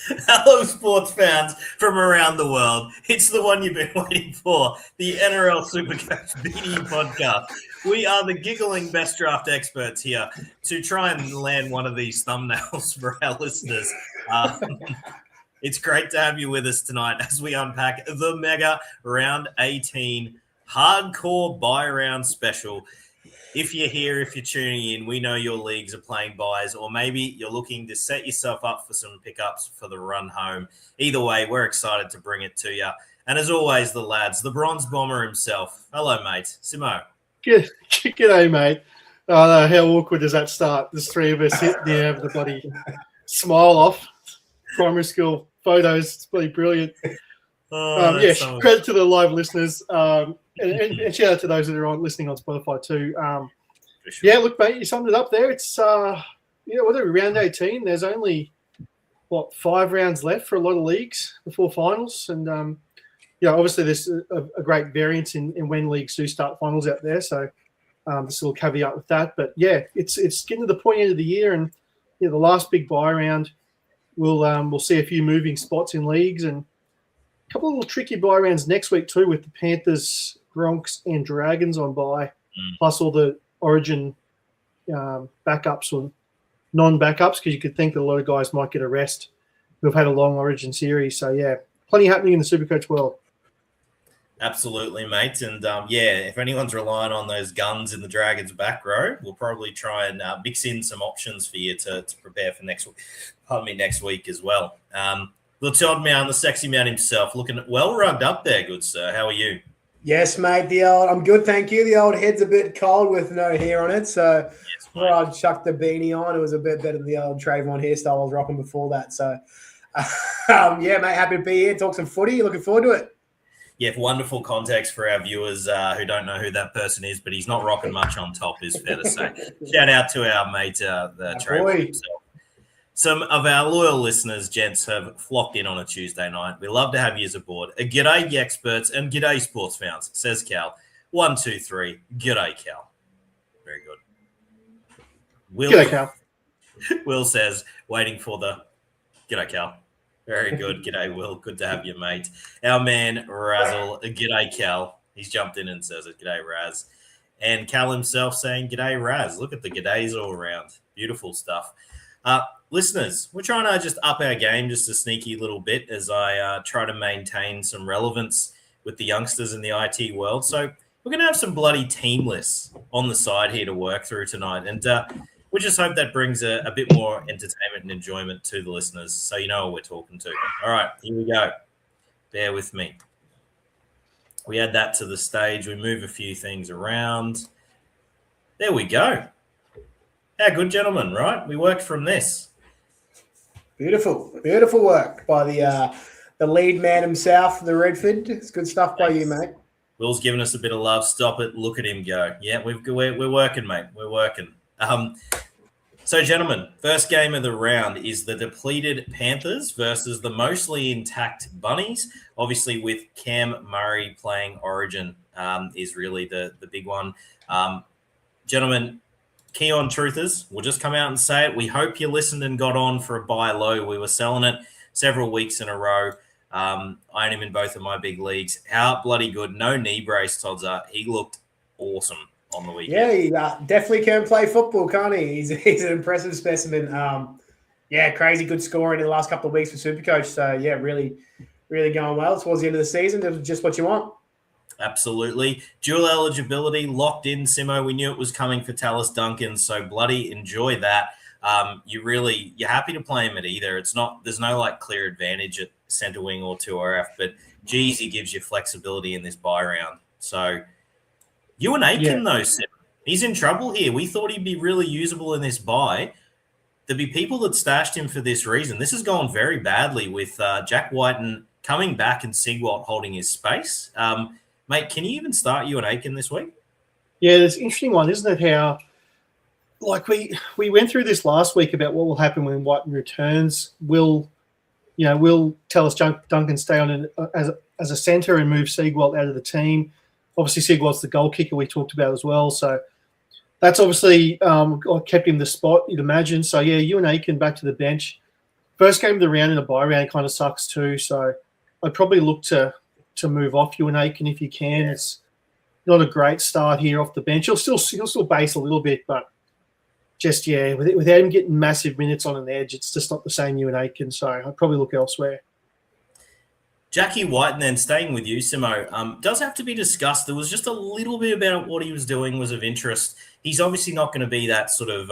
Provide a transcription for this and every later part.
Hello, sports fans from around the world. It's the one you've been waiting for, the NRL SuperCoach BDE podcast. We are the giggling best draft experts here to try and land one of these thumbnails for our listeners. It's great to have you with us tonight as we unpack the mega round 18 hardcore buy round special. If you're here, if you're tuning in, we know your leagues are playing buys, or maybe you're looking to set yourself up for some pickups for the run home. Either way, we're excited to bring it to you. And as always, the lads, the bronze bomber himself. Hello, mate. Simo. G'day, mate. Oh, no, how awkward does that start? There's three of us sitting there having the bloody smile off. Primary school photos. It's bloody brilliant. Credit to the live listeners. And shout out to those that are listening on Spotify too. Sure. Yeah, look, mate, you summed it up there. It's whatever, round 18. There's only 5 rounds left for a lot of leagues before finals, and obviously there's a great variance in when leagues do start finals out there. So just a little caveat with that. But yeah, it's getting to the point end of the year, and the last big buy round, we'll see a few moving spots in leagues and a couple of little tricky buy rounds next week too, with the Panthers, Bronx, and Dragons on buy, plus all the Origin backups or non-backups, because you could think that a lot of guys might get a rest who've had a long Origin series. So yeah, plenty happening in the Supercoach world. Absolutely, mate. And if anyone's relying on those guns in the Dragons back row, we'll probably try and mix in some options for you to prepare for next week as well. The old man, the sexy man himself, looking well rugged up there, good sir. How are you? Yes, mate. I'm good, thank you. The old head's a bit cold with no hair on it, so I'd chuck the beanie on. It was a bit better than the old Trayvon hairstyle I was rocking before that. So, mate, happy to be here. Talk some footy. Looking forward to it. Yeah, wonderful context for our viewers who don't know who that person is, but he's not rocking much on top, is fair to say. Shout out to our mate, the Trayvon himself. Some of our loyal listeners, gents, have flocked in on a Tuesday night. We love to have you aboard. A g'day, the experts, and g'day, sports fans, says Cal. 1, 2, 3. G'day, Cal. Very good. G'day, Cal. Will says, waiting for the g'day, Cal. Very good. G'day, Will. Good to have you, mate. Our man, Razzle. G'day, Cal. He's jumped in and says it. G'day, Raz. And Cal himself saying, g'day, Raz. Look at the g'days all around. Beautiful stuff. Listeners, we're trying to just up our game just a sneaky little bit as I try to maintain some relevance with the youngsters in the IT world. So we're going to have some bloody team lists on the side here to work through tonight. And we just hope that brings a bit more entertainment and enjoyment to the listeners so you know what we're talking to. All right, here we go. Bear with me. We add that to the stage. We move a few things around. There we go. How good, gentlemen, right? We worked from this. Beautiful work by the lead man himself, the Redford. It's good stuff by you, mate. Will's giving us a bit of love. Stop it. Look at him go. Yeah, we're working, mate. We're working. So, gentlemen, first game of the round is the depleted Panthers versus the mostly intact Bunnies. Obviously, with Cam Murray playing Origin is really the big one. Gentlemen, key on truthers, we'll just come out and say it. We hope you listened and got on for a buy low. We were selling it several weeks in a row. I own him in both of my big leagues. How bloody good. No knee brace, Todzer. He looked awesome on the weekend. Yeah, he definitely can play football, can't he? He's an impressive specimen. Crazy good scoring in the last couple of weeks for SuperCoach. So, yeah, really, really going well towards the end of the season. It was just what you want. Absolutely. Dual eligibility locked in, Simo. We knew it was coming for Tallis Duncan, so bloody enjoy that. You're happy to play him at either. There's no clear advantage at center wing or 2RF, but geez, he gives you flexibility in this buy round. So you and Aiken though, Simo, he's in trouble here. We thought he'd be really usable in this buy. There'd be people that stashed him for this reason. This has gone very badly with Jack Whiten coming back and Sigwalt holding his space. Mate, can you even start you and Aiken this week? Yeah, it's an interesting one, isn't it? How, we went through this last week about what will happen when Whiten returns. Will Tallis Duncan stay on as a centre and move Sigwalt out of the team? Obviously, Sigwalt's the goal kicker we talked about as well. So that's obviously kept him the spot, you'd imagine. So, yeah, you and Aiken back to the bench. first game of the round in a bye round kind of sucks too. So I'd probably look to move off Ewan Aitken if you can. Yeah. It's not a great start here off the bench. He'll still base a little bit, but just without him getting massive minutes on an edge, it's just not the same Ewan Aitken. So I'd probably look elsewhere. Jackie White, and then staying with you, Simo, does have to be discussed. There was just a little bit about what he was doing was of interest. He's obviously not going to be that sort of,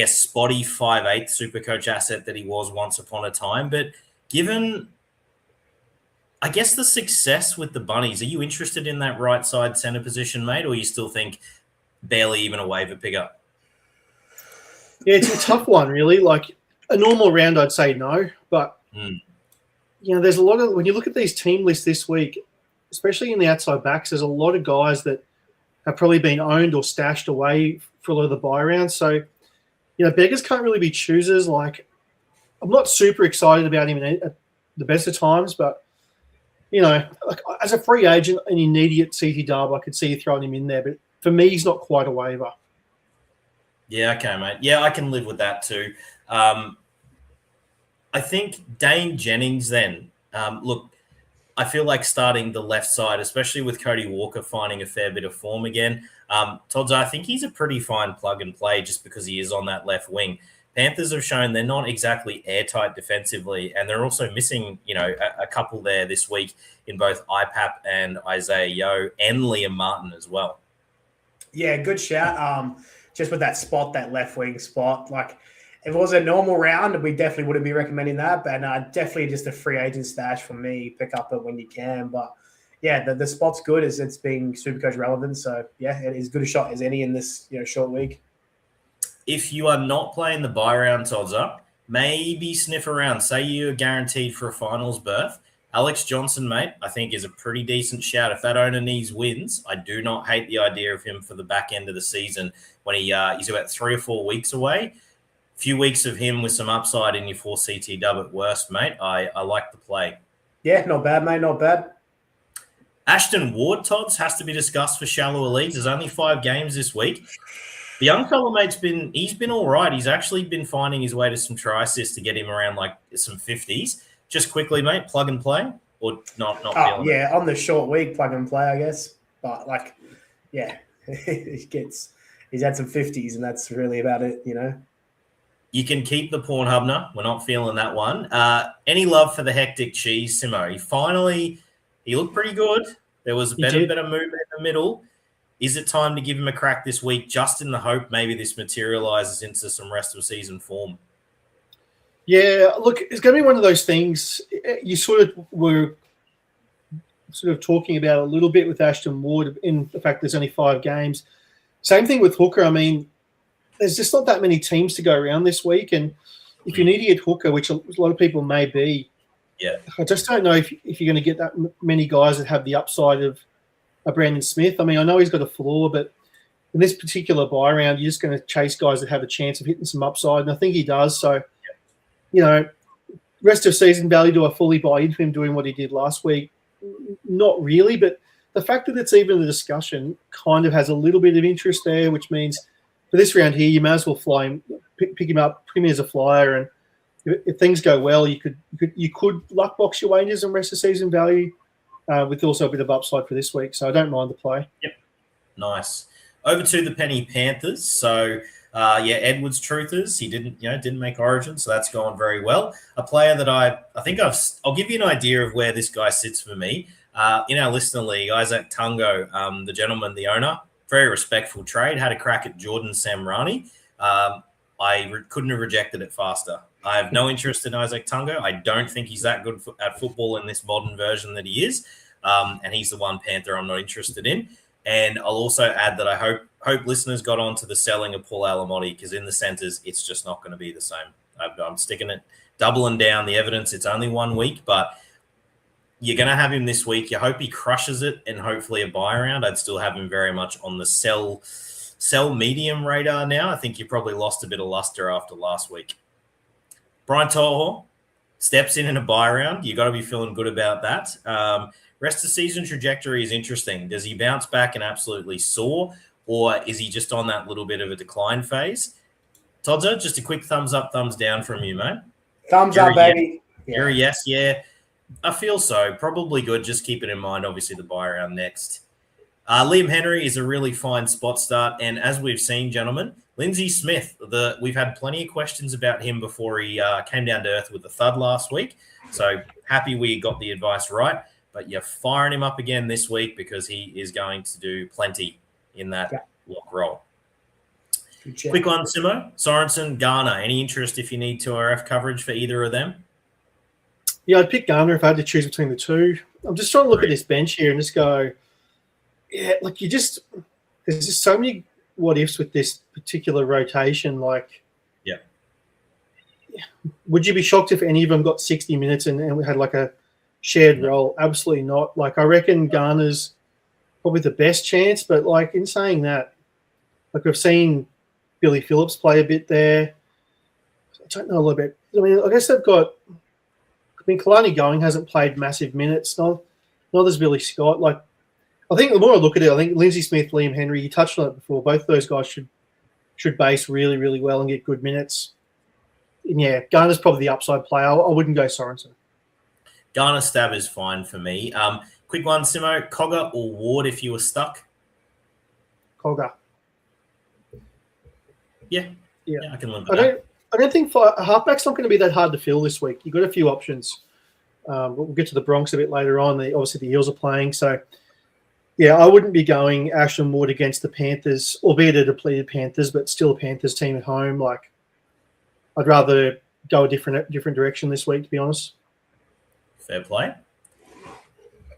spotty 5'8" SuperCoach asset that he was once upon a time. But given, I guess, the success with the Bunnies, are you interested in that right side centre position, mate, or you still think barely even a waiver pickup? Yeah, it's a tough one, really. Like a normal round, I'd say no, but there's a lot of, when you look at these team lists this week, especially in the outside backs, there's a lot of guys that have probably been owned or stashed away for a lot of the buy rounds. So, beggars can't really be choosers. Like, I'm not super excited about him at the best of times, but, like, as a free agent, an immediate CT dub, I could see you throwing him in there. But for me, he's not quite a waiver. Yeah, okay, mate. Yeah, I can live with that too. I think Dane Jennings then, look, I feel like starting the left side, especially with Cody Walker finding a fair bit of form again. Todd's, I think he's a pretty fine plug and play just because he is on that left wing. Panthers have shown they're not exactly airtight defensively, and they're also missing, a couple there this week in both IPAP and Isaiah Yeo and Liam Martin as well. Yeah, good shout. Just with that spot, that left wing spot, like, if it was a normal round, we definitely wouldn't be recommending that. But definitely just a free agent stash for me. Pick up it when you can. But yeah, the spot's good as it's being SuperCoach relevant. So yeah, it is good a shot as any in this short week. If you are not playing the buy round, odds up, maybe sniff around. Say you're guaranteed for a finals berth. Alex Johnson, mate, I think is a pretty decent shout. If that owner needs wins, I do not hate the idea of him for the back end of the season when he's about 3 or 4 weeks away. Few weeks of him with some upside in your 4 CT dub at worst, mate. I like the play. Yeah, not bad, mate. Not bad. Ashton Ward, Tots, has to be discussed for shallower leagues. There's only 5 games this week. The young fella, mate's been all right. He's actually been finding his way to some try assists to get him around like some 50s. Just quickly, mate, plug and play or not feeling it? On the short week, plug and play, I guess. But he's had some 50s, and that's really about it, You can keep the Pornhubner. We're not feeling that one. Any love for the hectic cheese, Simo? He looked pretty good. There was better movement in the middle. Is it time to give him a crack this week, just in the hope maybe this materializes into some rest of season form? Yeah, look, it's going to be one of those things. You were talking about a little bit with Ashton Ward in the fact there's only 5 games. Same thing with Hooker. I mean, there's just not that many teams to go around this week. And if you're an idiot hooker, which a lot of people may be, I just don't know if you're going to get that many guys that have the upside of a Brandon Smith. I mean, I know he's got a flaw, but in this particular buy round, you're just going to chase guys that have a chance of hitting some upside. And I think he does. So, rest of season value, do I fully buy into him doing what he did last week? Not really, but the fact that it's even a discussion kind of has a little bit of interest there, which means for this round here, you may as well fly him, pick him up, put him as a flyer, and if things go well, you could luck box your wages and rest of season value with also a bit of upside for this week. So I don't mind the play. Yep, nice. Over to the Penny Panthers. So Edwards Truthers. He didn't make Origin, so that's gone very well. A player that I'll give you an idea of where this guy sits for me. In our listener league, Isaac Tungo, the gentleman, the owner, very respectful trade, had a crack at Jordan Samrani. Couldn't have rejected it faster. I have no interest in Isaac Tungo. I don't think he's that good at football in this modern version that he is. And he's the one Panther I'm not interested in. And I'll also add that I hope listeners got on to the selling of Paul Alamotti, because in the centres, it's just not going to be the same. I'm sticking it, doubling down the evidence. It's only 1 week, but you're going to have him this week. You hope he crushes it and hopefully a buy round. I'd still have him very much on the sell medium radar now. I think you probably lost a bit of luster after last week. Brian Toho steps in a buy round. You got to be feeling good about that. Rest of season trajectory is interesting. Does he bounce back and absolutely soar, or is he just on that little bit of a decline phase? Todzo, just a quick thumbs up, thumbs down from you, mate. Thumbs up, baby. You're a yes, yeah. I feel so. Probably good. Just keep it in mind. Obviously, the bye round next. Liam Henry is a really fine spot start. And as we've seen, gentlemen, Lindsay Smith, we've had plenty of questions about him before he came down to earth with the thud last week. So happy we got the advice right. But you're firing him up again this week because he is going to do plenty in that lock role. Quick one, Simo. Sorensen, Garner. Any interest if you need 2RF coverage for either of them? Yeah, I'd pick Garner if I had to choose between the two. I'm just trying to look at this bench here and just go, like there's just so many what ifs with this particular rotation. Like, would you be shocked if any of them got 60 minutes and we had like a shared role? Absolutely not. Like, I reckon Garner's probably the best chance, but like in saying that, like we've seen Billy Phillips play a bit there. I don't know a little bit. I mean, I guess they've got. I mean, Kalani Going hasn't played massive minutes. Not as Billy Scott. Like, I think the more I look at it, I think Lindsay Smith, Liam Henry. You touched on it before. Both of those guys should base really, really well and get good minutes. And yeah, Garner's probably the upside player. I wouldn't go Sorensen. Garner stab is fine for me. Quick one, Simo. Cogger or Ward if you were stuck? Cogger. Yeah, I can live with that. I don't think halfback's not going to be that hard to fill this week. You've got a few options. We'll get to the Bronx a bit later on. Obviously, the Eels are playing. So, yeah, I wouldn't be going Ashton Ward against the Panthers, albeit a depleted Panthers, but still a Panthers team at home. Like, I'd rather go a different direction this week, to be honest. Fair play.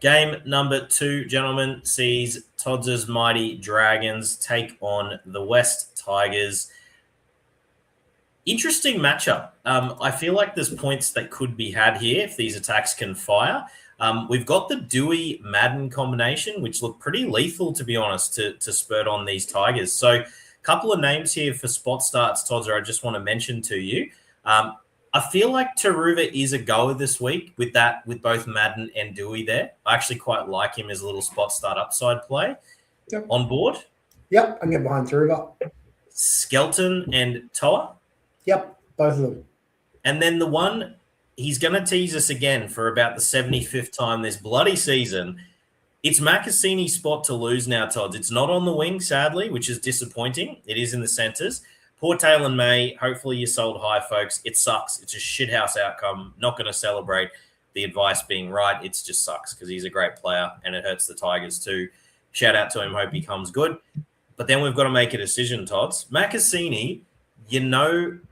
Game number 2, gentlemen, sees Todd's Mighty Dragons take on the West Tigers. Interesting matchup. I feel like there's points that could be had here if these attacks can fire. We've got the Dewey-Madden combination, which looked pretty lethal, to be honest, to spurt on these Tigers. So a couple of names here for spot starts, Todzer, I just want to mention to you. I feel like Taruva is a goer this week with both Madden and Dewey there. I actually quite like him as a little spot start upside play. On board. Yep, I can get behind Taruva. Skelton and Toa. Yep, both of them. And then the one, he's going to tease us again for about the 75th time this bloody season. It's Macassini's spot to lose now, Todd. It's not on the wing, sadly, which is disappointing. It is in the centres. Poor Taylor May. Hopefully you sold high, folks. It sucks. It's a shithouse outcome. Not going to celebrate the advice being right. It just sucks because he's a great player and it hurts the Tigers too. Shout out to him. Hope he comes good. But then we've got to make a decision, Tots. Macassini,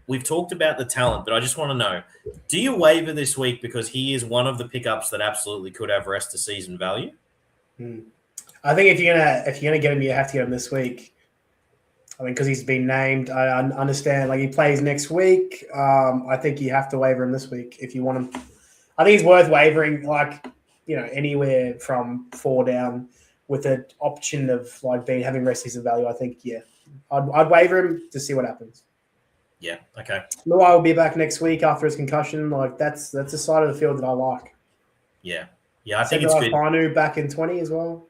we've talked about the talent, but I just want to know, do you waiver this week because he is one of the pickups that absolutely could have rest of season value? I think if you're gonna get him, you have to get him this week. I mean, because he's been named. I understand. Like, he plays next week. I think you have to waiver him this week if you want him. I think he's worth wavering. Like, anywhere from 4 down with an option of having rest season value. I think I'd waiver him to see what happens. Yeah, okay. Luai will be back next week after his concussion. Like, that's a side of the field that I like. Yeah, I think it's good. Fanu back in 20 as well.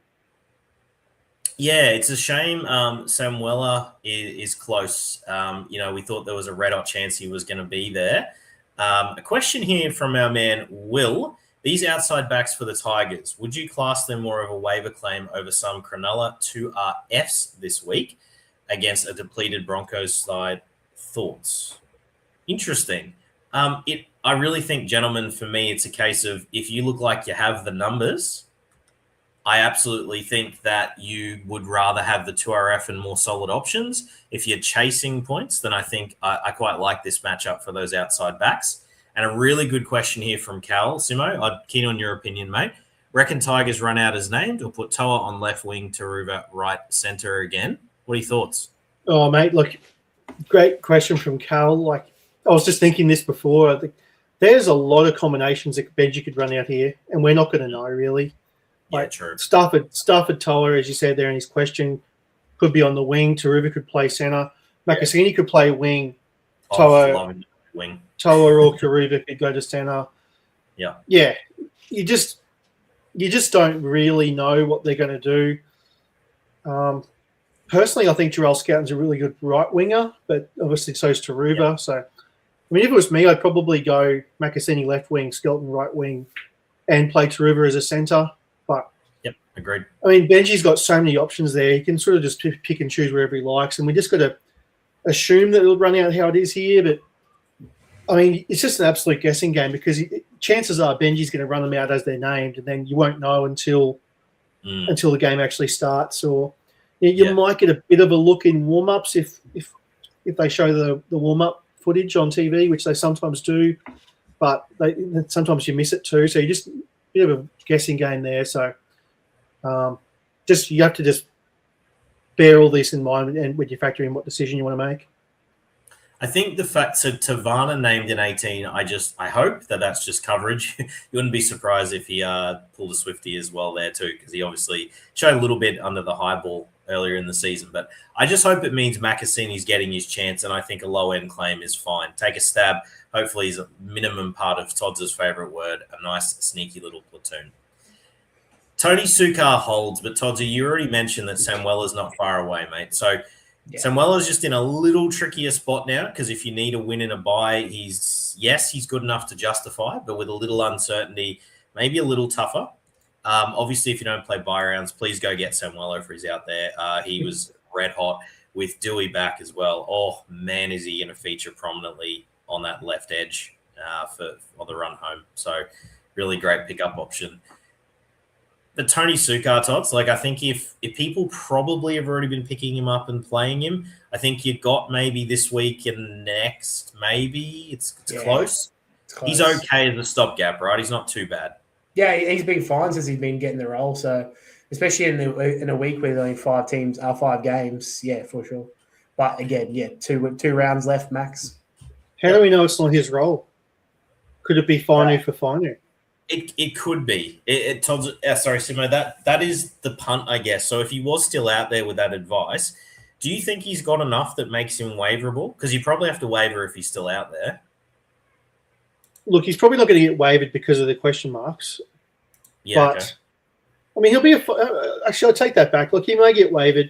Yeah, it's a shame Samuela is close. We thought there was a red-hot chance he was going to be there. A question here from our man Will. These outside backs for the Tigers, would you class them more of a waiver claim over some Cronulla 2RFs this week against a depleted Broncos side? Thoughts? Interesting. I really think, gentlemen, for me, it's a case of if you look like you have the numbers, I absolutely think that you would rather have the 2RF and more solid options. If you're chasing points, then I think I quite like this matchup for those outside backs. And a really good question here from Cal. Simo, I'm keen on your opinion, mate. Reckon Tigers run out as named or put Toa on left wing, Taruva right centre again? What are your thoughts? Oh, mate, look, great question from Cal. Like, I was just thinking this before. I think there's a lot of combinations that Benji could run out here, and we're not going to know, really. Yeah, true. Stafford Toa, as you said there in his question, could be on the wing. Taruva could play centre. Macassini could play wing. Toa or Taruva could go to centre. Yeah. Yeah. You just don't really know what they're going to do. Personally, I think Jarrell Scoutton's a really good right winger, but obviously so is Taruva. So mean, if it was me, I'd probably go Makasini left wing, Skelton right wing, and play Taruva as a centre. But Yep, agreed. I mean, Benji's got so many options there. He can sort of just pick and choose wherever he likes, and we just got to assume that it'll run out how it is here. But I mean, it's just an absolute guessing game because chances are Benji's going to run them out as they're named, and then you won't know until the game actually starts. Or you might get a bit of a look in warm-ups if they show the warm-up footage on TV, which they sometimes do, but sometimes you miss it too. So you just a bit of a guessing game there. So you have to just bear all this in mind and when you factor in what decision you want to make. I think the fact Tavana named in 18, I hope that's just coverage. You wouldn't be surprised if he pulled a Swifty as well there too, because he obviously showed a little bit under the high ball earlier in the season. But I just hope it means Makasini's getting his chance, and I think a low-end claim is fine. Take a stab. Hopefully he's a minimum part of Todd's favourite word, a nice, sneaky little platoon. Tony Sukar holds, but Todd, you already mentioned that Samuela's not far away, mate. So Samuela's just in a little trickier spot now because if you need a win in a bye, he's good enough to justify, but with a little uncertainty, maybe a little tougher. Obviously, if you don't play bye rounds, please go get Samuela if he's out there. He was red hot with Dewey back as well. Oh, man, is he going to feature prominently on that left edge for the run home. So really great pickup option. But Tony Sukar, Tots, I think if people probably have already been picking him up and playing him, I think you got maybe this week and next, maybe. It's close. It's close. He's okay as a stopgap, right? He's not too bad. Yeah, he's been fine since he's been getting the role. So especially in a week with only 5 games, for sure. But again, two rounds left max. How do we know it's not his role? Could it be Finu for Finu? It could be. Sorry, Simo, that is the punt, I guess. So if he was still out there with that advice, do you think he's got enough that makes him waiverable? Because you probably have to waiver if he's still out there. Look, he's probably not going to get waived because of the question marks. Yeah, but, I mean, he'll be actually, I'll take that back. Look, he may get waived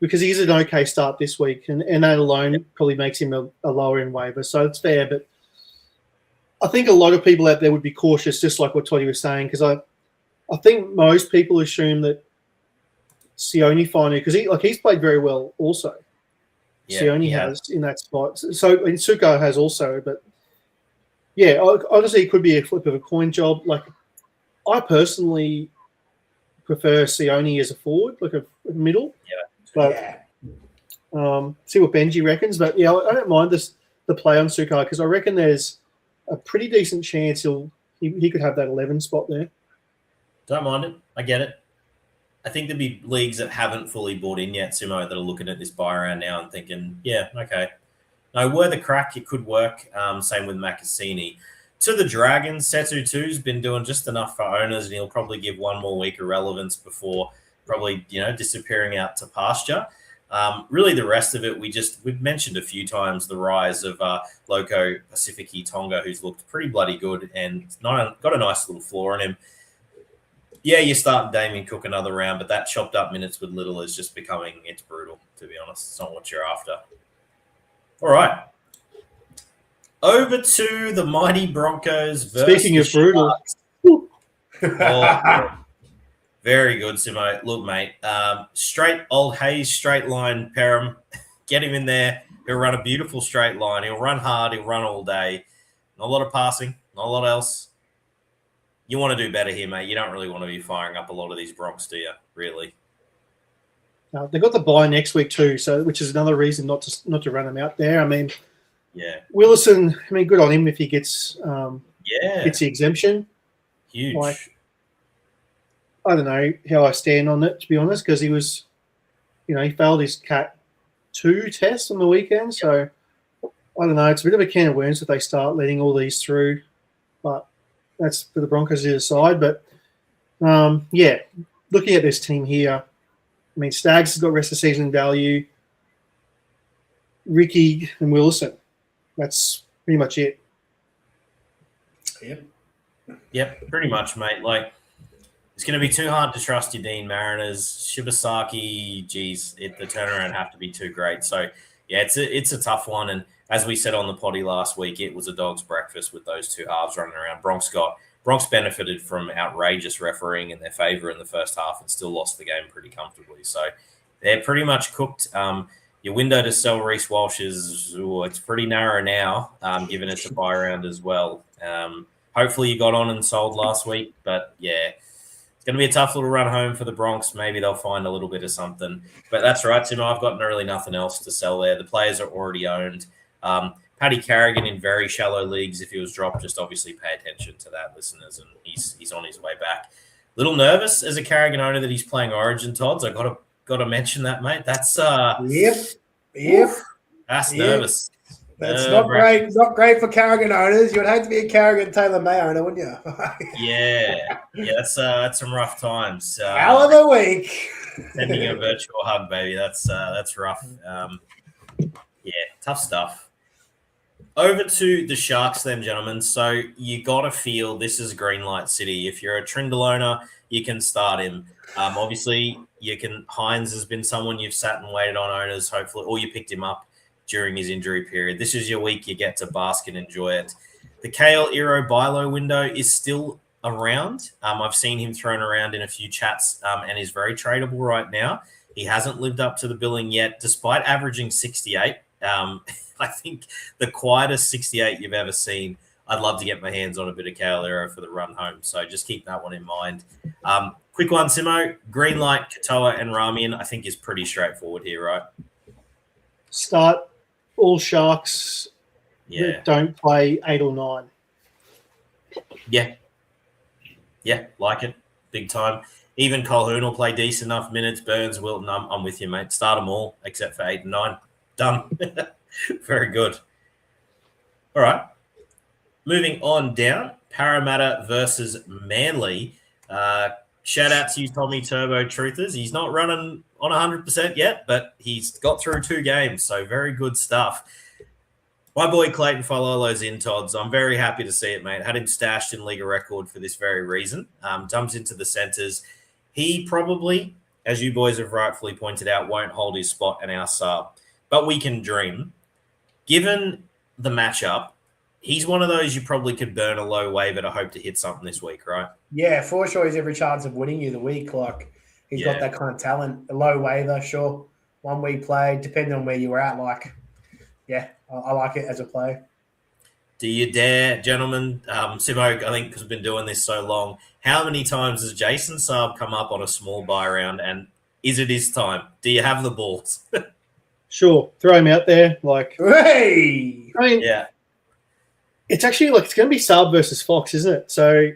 because he's an okay start this week, and that alone probably makes him a lower-end waiver. So it's fair, but I think a lot of people out there would be cautious, just like what Toddy was saying, because I think most people assume that Sione Finu, because he's played very well also. Yeah, Sione has in that spot. So Sukar has also, but honestly, it could be a flip of a coin job. I personally prefer Sione as a forward, a middle. Yeah. But see what Benji reckons. But I don't mind the play on Sukar because I reckon there's a pretty decent chance he could have that 11 spot there. Don't mind it. I get it. I think there'd be leagues that haven't fully bought in yet, Simo, that are looking at this buy around now and thinking, okay. No, were the crack, it could work. Same with Makasini. To the Dragons, Setu 2's been doing just enough for owners, and he'll probably give one more week of relevance before probably, disappearing out to pasture. Really, the rest of it, we've mentioned a few times the rise of Loco Pacifici Tonga, who's looked pretty bloody good and got a nice little floor in him. Yeah, you start Damien Cook another round, but that chopped up minutes with Little is just it's brutal, to be honest. It's not what you're after. All right. Over to the mighty Broncos versus Speaking of brutal. Very good, Simo. Look, mate, straight old Hayes, straight line, Perham. Get him in there. He'll run a beautiful straight line. He'll run hard. He'll run all day. Not a lot of passing. Not a lot else. You want to do better here, mate. You don't really want to be firing up a lot of these Bronx, do you? Really? They've got the bye next week too, which is another reason not to run them out there. I mean, Willison. I mean, good on him if he gets the exemption. Huge. I don't know how I stand on it, to be honest, because he was, he failed his Cat 2 test on the weekend. So, I don't know. It's a bit of a can of worms if they start letting all these through. But that's for the Broncos to decide. But, looking at this team here, I mean, Staggs has got rest of season value. Ricky and Willison. That's pretty much it. Yep, pretty much, mate. It's going to be too hard to trust your Dean Mariners. Shibasaki, the turnaround have to be too great. So, it's a tough one. And as we said on the potty last week, it was a dog's breakfast with those two halves running around. Bronx benefited from outrageous refereeing in their favour in the first half and still lost the game pretty comfortably. So they're pretty much cooked. Your window to sell Reece Walsh it's pretty narrow now, given it's a buy round as well. Hopefully you got on and sold last week, but yeah, it's going to be a tough little run home for the Bronx. Maybe they'll find a little bit of something. But that's right, Tim. I've got really nothing else to sell there. The players are already owned. Paddy Carrigan in very shallow leagues, if he was dropped, just obviously pay attention to that, listeners, and he's on his way back. Little nervous as a Carrigan owner that he's playing Origin, Tods. I got to mention that, mate. That's Yep. That's nervous. That's not great. Not great for Carrigan owners. You'd hate to be a Carrigan Taylor May owner, wouldn't you? Yeah. That's some rough times. Hell of a week. Sending a virtual hug, baby. That's rough. Tough stuff. Over to the Sharks then, gentlemen. So you got to feel this is green light city. If you're a Trindle owner, you can start him. Obviously, Hines has been someone you've sat and waited on owners, hopefully, or you picked him up during his injury period. This is your week. You get to bask and enjoy it. The Kale Iro Bilo window is still around. I've seen him thrown around in a few chats and is very tradable right now. He hasn't lived up to the billing yet, despite averaging 68. I think the quietest 68 you've ever seen. I'd love to get my hands on a bit of Kale Iro for the run home. So just keep that one in mind. Quick one, Simo. Green light, Katoa and Ramian, I think is pretty straightforward here, right? Start all Sharks that don't play 8 or 9. Yeah, like it. Big time. Even Colhoun will play decent enough minutes. Burns, Wilton, I'm with you, mate. Start them all except for 8 and 9. Done. Very good. All right. Moving on down. Parramatta versus Manly. Shout out to you, Tommy Turbo Truthers. He's not running on 100% yet, but he's got through 2 games, so very good stuff. My boy Clayton Falolo's in, Tods. I'm very happy to see it, mate. Had him stashed in League of Record for this very reason. Jumps into the centres. He probably, as you boys have rightfully pointed out, won't hold his spot in our sub, but we can dream. Given the matchup, he's one of those you probably could burn a low waiver to hope to hit something this week, right? Yeah, for sure. He's every chance of winning you the week. Like, he's got that kind of talent. A low waiver, sure. 1 week play, depending on where you were at. Like, yeah, I like it as a play. Do you dare, gentlemen? Simo, I think, because we've been doing this so long, how many times has Jason Saab come up on a small buy round, and is it his time? Do you have the balls? Sure. Throw him out there. Like, hey! I mean, yeah. It's actually like it's going to be Saab versus Fox, isn't it? So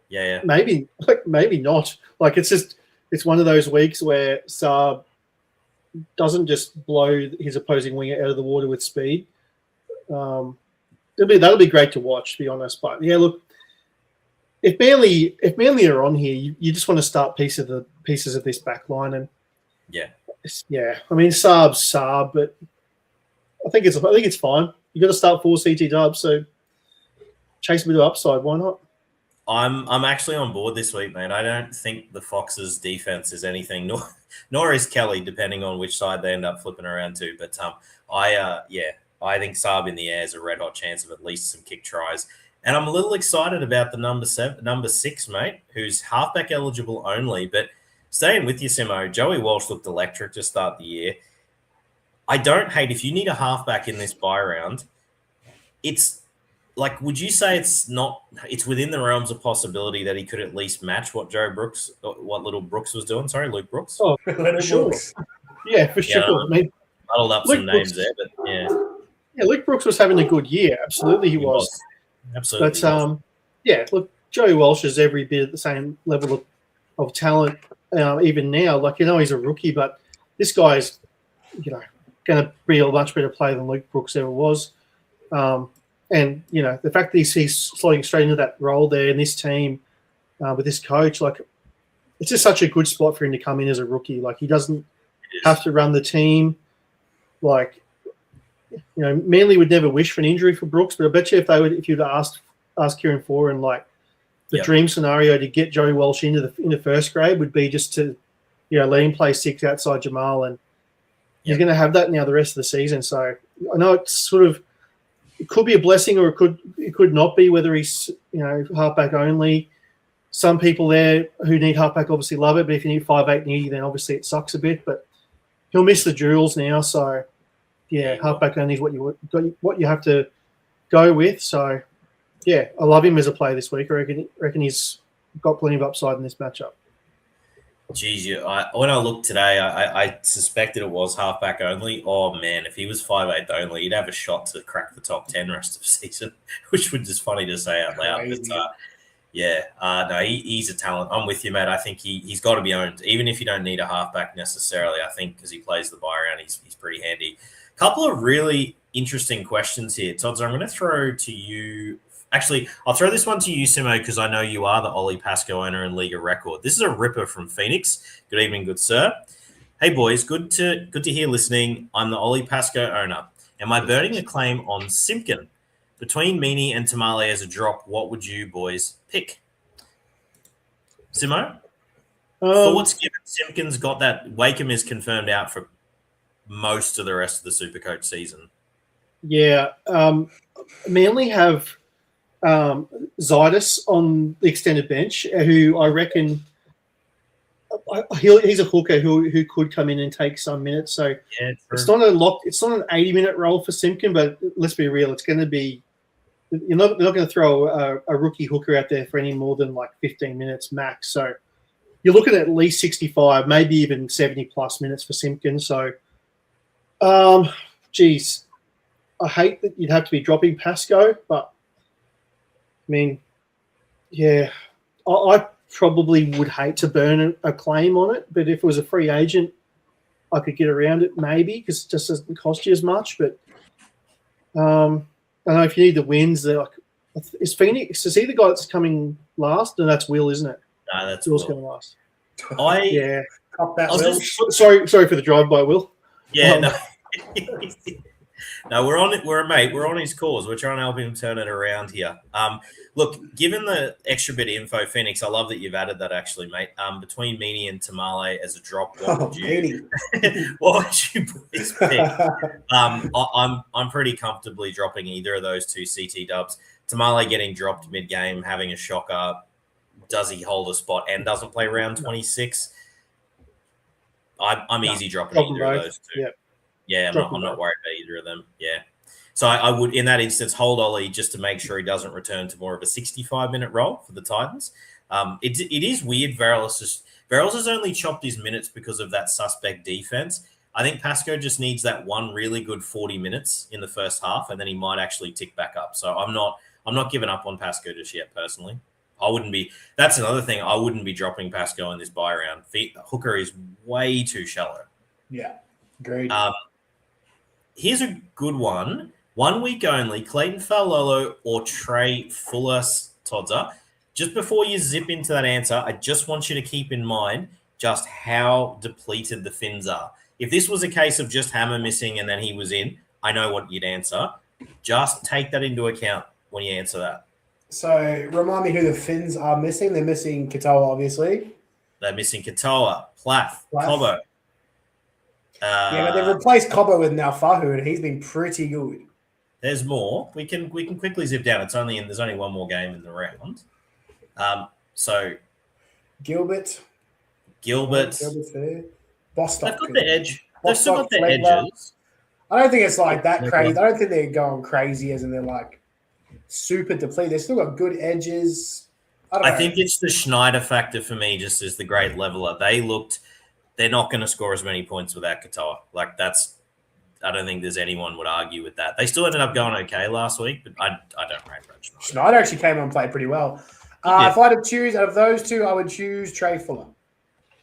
yeah. Maybe not. Like it's one of those weeks where Saab doesn't just blow his opposing winger out of the water with speed. That'll be great to watch, to be honest. But yeah, look, if Manly are on here, you just want to start pieces of this back line, and I mean Saab's Saab, but I think it's fine. You got to start 4 CT dubs, so chase a bit of upside. Why not? I'm actually on board this week, mate. I don't think the Foxes' defense is anything, nor is Kelly, depending on which side they end up flipping around to. But I think Saab in the air is a red hot chance of at least some kick tries. And I'm a little excited about the number 6, mate, who's halfback eligible only. But staying with you, Simo, Joey Walsh looked electric to start the year. I don't hate if you need a halfback in this buy round. It's like, would you say it's within the realms of possibility that he could at least match what little Brooks was doing? Sorry, Luke Brooks. Oh, for sure. Yeah, for sure. I mean, muddled up some names there, but yeah. Yeah, Luke Brooks was having a good year. Absolutely, he was. Absolutely. But look, Joey Walsh is every bit at the same level of talent, even now. Like, he's a rookie, but this guy's, going to be a much better player than Luke Brooks ever was. And, the fact that he's slotting straight into that role there in this team with this coach, like, it's just such a good spot for him to come in as a rookie. Like, he doesn't have to run the team. Like, Manly would never wish for an injury for Brooks, but I bet you if you'd ask Kieran Foran, like, the dream scenario to get Joey Walsh into first grade would be just to, let him play 6 outside Jamal, and he's going to have that now the rest of the season. So I know it's sort of it could be a blessing or it could not be. Whether he's halfback only. Some people there who need halfback obviously love it, but if you need 5'8" needy, then obviously it sucks a bit. But he'll miss the drills now, so yeah, halfback only is what you have to go with. So yeah, I love him as a player this week. I reckon he's got plenty of upside in this matchup. Geez, when I looked today, I suspected it was halfback only. Oh, man, if he was 5'8" only, he'd have a shot to crack the top 10 rest of the season, which would just funny to say out loud. But, no, he's a talent. I'm with you, mate. I think he's got to be owned, even if you don't need a halfback necessarily. I think because he plays the buy round, he's pretty handy. A couple of really interesting questions here. Todd, I'm going to throw to you. Actually, I'll throw this one to you, Simo, because I know you are the Ollie Pascoe owner in Liga Record. This is a ripper from Phoenix. Good evening, good sir. Hey, boys, good to hear listening. I'm the Ollie Pascoe owner. Am I burning a claim on Simpkin? Between Meaney and Tamale as a drop, what would you boys pick? Simo? Thoughts given Simpkin's got that? Wakeham is confirmed out for most of the rest of the Supercoach season. Yeah. Manly have Zydus on the extended bench, who I reckon he's a hooker who could come in and take some minutes. So it's not an 80-minute role for Simpkin, but let's be real, it's going to be. They're not going to throw a rookie hooker out there for any more than like 15 minutes max. So you're looking at least 65, maybe even 70+ minutes for Simpkin. So, geez, I hate that you'd have to be dropping Pascoe, but I mean, yeah, I probably would hate to burn a claim on it. But if it was a free agent, I could get around it maybe because it just doesn't cost you as much. But I don't know if you need the wins. Is Phoenix? Is he the guy that's coming last? No, that's Will, isn't it? No, that's Will's Will. coming last. Yeah. Sorry for the drive-by, Will. Yeah, no. No, we're on his cause. We're trying to help him turn it around here. Look, given the extra bit of info, Phoenix, I love that you've added that actually, mate. Between Meaney and Tamale as a drop, what would you boys pick? I'm pretty comfortably dropping either of those two CT dubs. Tamale getting dropped mid-game, having a shocker. Does he hold a spot and doesn't play round 26? I'm easy dropping either of those two. Yeah, I'm not worried about either of them. Yeah. So I would, in that instance, hold Ollie just to make sure he doesn't return to more of a 65-minute role for the Titans. It is weird. Verrills has only chopped his minutes because of that suspect defense. I think Pascoe just needs that one really good 40 minutes in the first half, and then he might actually tick back up. So I'm not giving up on Pascoe just yet, personally. I wouldn't be. That's another thing. I wouldn't be dropping Pascoe in this buy round. Hooker is way too shallow. Yeah, agreed. Here's a good one. 1 week only, Clayton Falolo or Trey Fuller, Todzer. Just before you zip into that answer, I just want you to keep in mind just how depleted the Finns are. If this was a case of just Hammer missing and then he was in, I know what you'd answer. Just take that into account when you answer that. So remind me who the Finns are missing. They're missing Katoa, obviously. They're missing Katoa, Plath. Cobbo. Yeah, but they've replaced Cobbo with Naufahu, and he's been pretty good. There's more. We can quickly zip down. There's only one more game in the round. So Gilbert. Gilbert's there. Bostock. They've got the edge. They've still got the edges. I don't think it's like that crazy. I don't think they're going crazy as in they're like super depleted. They've still got good edges. I think it's the Schneider factor for me, just as the great leveler. They're not going to score as many points without Katoa. I don't think there's anyone would argue with that. They still ended up going okay last week, but I don't rate Brad Schneider. Schneider actually came on and played pretty well. If I had to choose out of those two, I would choose Trey Fuller.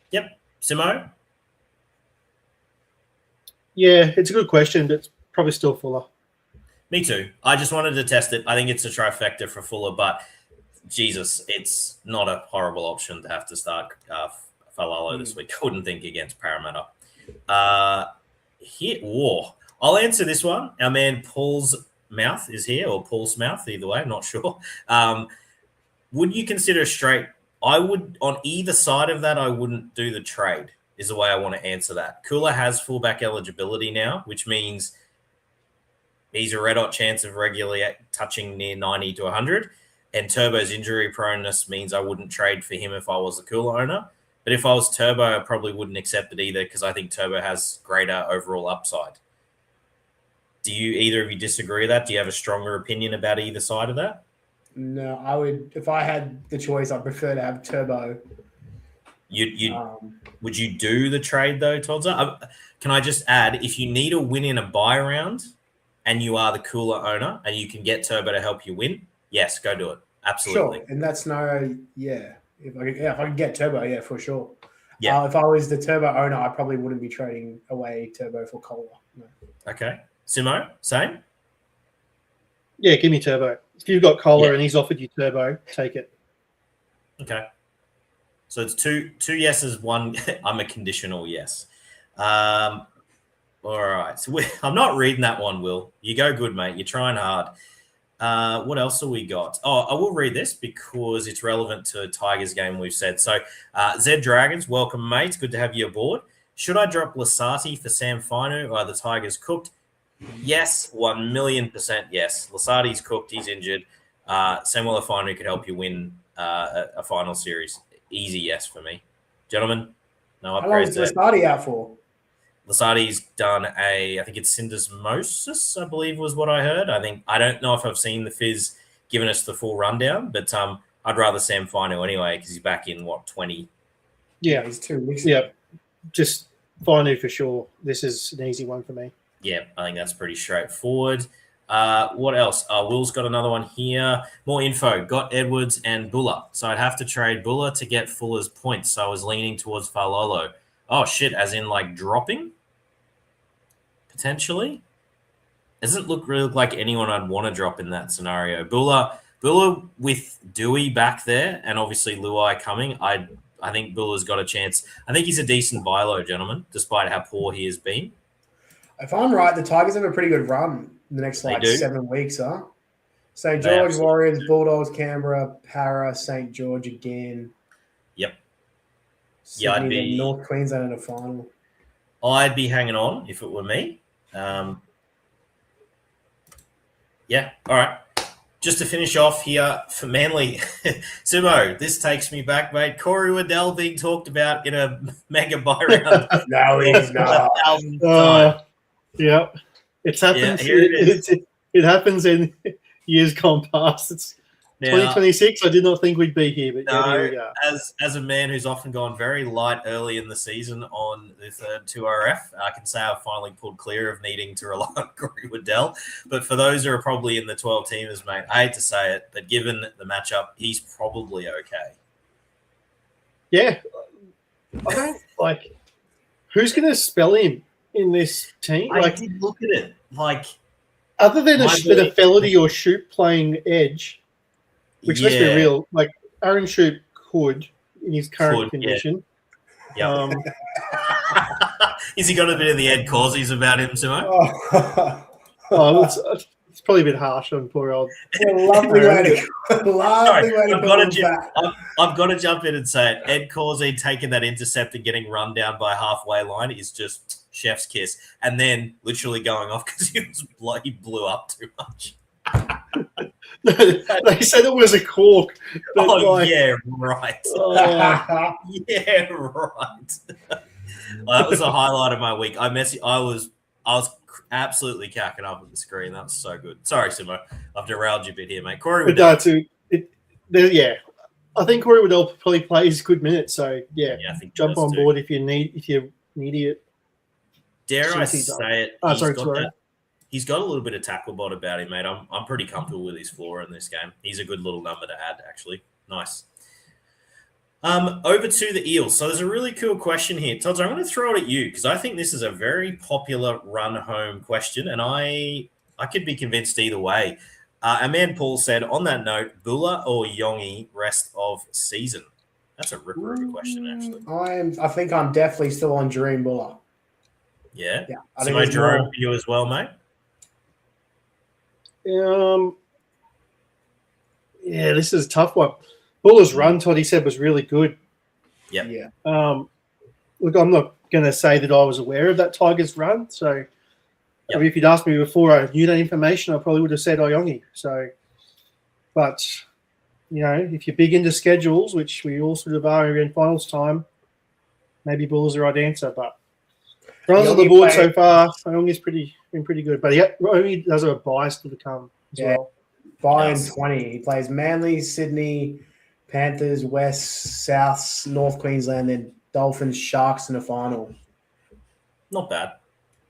Yep. Simo? Yeah, it's a good question, but it's probably still Fuller. Me too. I just wanted to test it. I think it's a trifecta for Fuller, but Jesus, it's not a horrible option to have to start Falalo this week. I wouldn't think against Parramatta. I'll answer this one. Our man Paul's Mouth is here, or Paul's Mouth, either way, I'm not sure. Would you consider a straight? I would, on either side of that, I wouldn't do the trade, is the way I want to answer that. Kula has fullback eligibility now, which means He's a red-hot chance of regularly touching near 90 to 100. And Turbo's injury proneness means I wouldn't trade for him if I was the Cooler owner. But if I was Turbo, I probably wouldn't accept it either because I think Turbo has greater overall upside. Do you either of you disagree with that? Do you have a stronger opinion about either side of that? No, I would. If I had the choice, I'd prefer to have Turbo. Would you do the trade though, Todzer? Can I just add, if you need a win in a buy round and you are the Cooler owner and you can get Turbo to help you win, yes, go do it. Absolutely. Sure, and that's if I could get Turbo, yeah, for sure. Yeah. If I was the Turbo owner, I probably wouldn't be trading away Turbo for Kohler. No. Okay. Simo, same? Yeah, give me Turbo. If you've got Kohler and he's offered you Turbo, take it. Okay. So it's two yeses, one. I'm a conditional yes. All right. So I'm not reading that one, Will. You go good, mate. You're trying hard. What else have we got? Oh, I will read this because it's relevant to Tigers game we've said. So Zed Dragons, welcome, mate. Good to have you aboard. Should I drop Lasati for Sam Finu? Are the Tigers cooked? Yes, 1,000,000% yes. Lasati's cooked. He's injured. Samuel Finu could help you win a final series. Easy yes for me. Gentlemen, no upgrades. How long is Lasati out for? Lasati's done I think it's syndesmosis, I believe was what I heard. I don't know if I've seen the Fizz giving us the full rundown, but I'd rather Sam Finu anyway because he's back in, 20? Yeah. He's 2 weeks. Yeah, just Finu for sure. This is an easy one for me. Yeah, I think that's pretty straightforward. What else? Will's got another one here. More info. Got Edwards and Buller. So I'd have to trade Buller to get Fuller's points. So I was leaning towards Falolo. Oh, shit, as in dropping? Potentially? Doesn't really look like anyone I'd want to drop in that scenario. Buller with Dewey back there and obviously Luai coming, I think Buller's got a chance. I think he's a decent buy low, gentlemen, despite how poor he has been. If I'm right, the Tigers have a pretty good run in the next 7 weeks, huh? St. George, Warriors, Bulldogs, Canberra, Para, St. George again. Yep. Sydney, Yeah, I'd be North Queensland in a final. I'd be hanging on if it were me. Yeah, all right. Just to finish off here for Manly, Sumo, this takes me back, mate. Corey Waddell being talked about in a mega buy round. No, he's not. Yeah, it's happened. Yeah, it happens in years gone past. It's 2026. I did not think we'd be here, but here we are. As a man who's often gone very light early in the season on the third 2RF, I can say I've finally pulled clear of needing to rely on Corey Waddell. But for those who are probably in the 12 teamers, mate, I hate to say it, but given the matchup, he's probably okay. Yeah, I don't who's going to spell him in this team? I did look at it. Other than a Felity or Shoop playing edge. Which let's be real, Aaron Shoop could in his current condition. Yeah. Has he got a bit of the Ed Causeys about him, Simo? It's probably a bit harsh on poor old. Lovely way to I've got to jump in and say it. Ed Causey taking that intercept and getting run down by halfway line is just chef's kiss. And then literally going off because he blew up too much. They said it was a cork. Yeah, right. Yeah, right. That was the highlight of my week. I was absolutely cacking up at the screen. That was so good. Sorry, Simo. I've derailed you a bit here, mate. Corey Waddell. I think Corey Waddell probably plays good minutes. So I think jump on board if you're an idiot. Dare I say it? He's got a little bit of tackle bot about him, mate. I'm pretty comfortable with his floor in this game. He's a good little number to add, actually. Nice. Over to the Eels. So there's a really cool question here. Todd, I'm going to throw it at you because I think this is a very popular run-home question, and I could be convinced either way. A man Paul said, on that note, Buller or Yongi rest of season? That's a ripper of a question, actually. I think I'm definitely still on Dream Buller. Yeah? Yeah. So my Jerome for you as well, mate? This is a tough one. Buller's run, Todd, he said, was really good. Yep. Yeah. Look, I'm not going to say that I was aware of that Tigers run, so I mean, if you'd asked me before I knew that information, I probably would have said Iongi. So, but, if you're big into schedules, which we all sort of are in finals time, maybe Bull's the right answer. But runs on the board so far, Iongi's been pretty good. But Iongi does have a bias to come as well. Bayern 20. He plays Manly, Sydney, Panthers, West, South, North Queensland, then Dolphins, Sharks in the final. Not bad.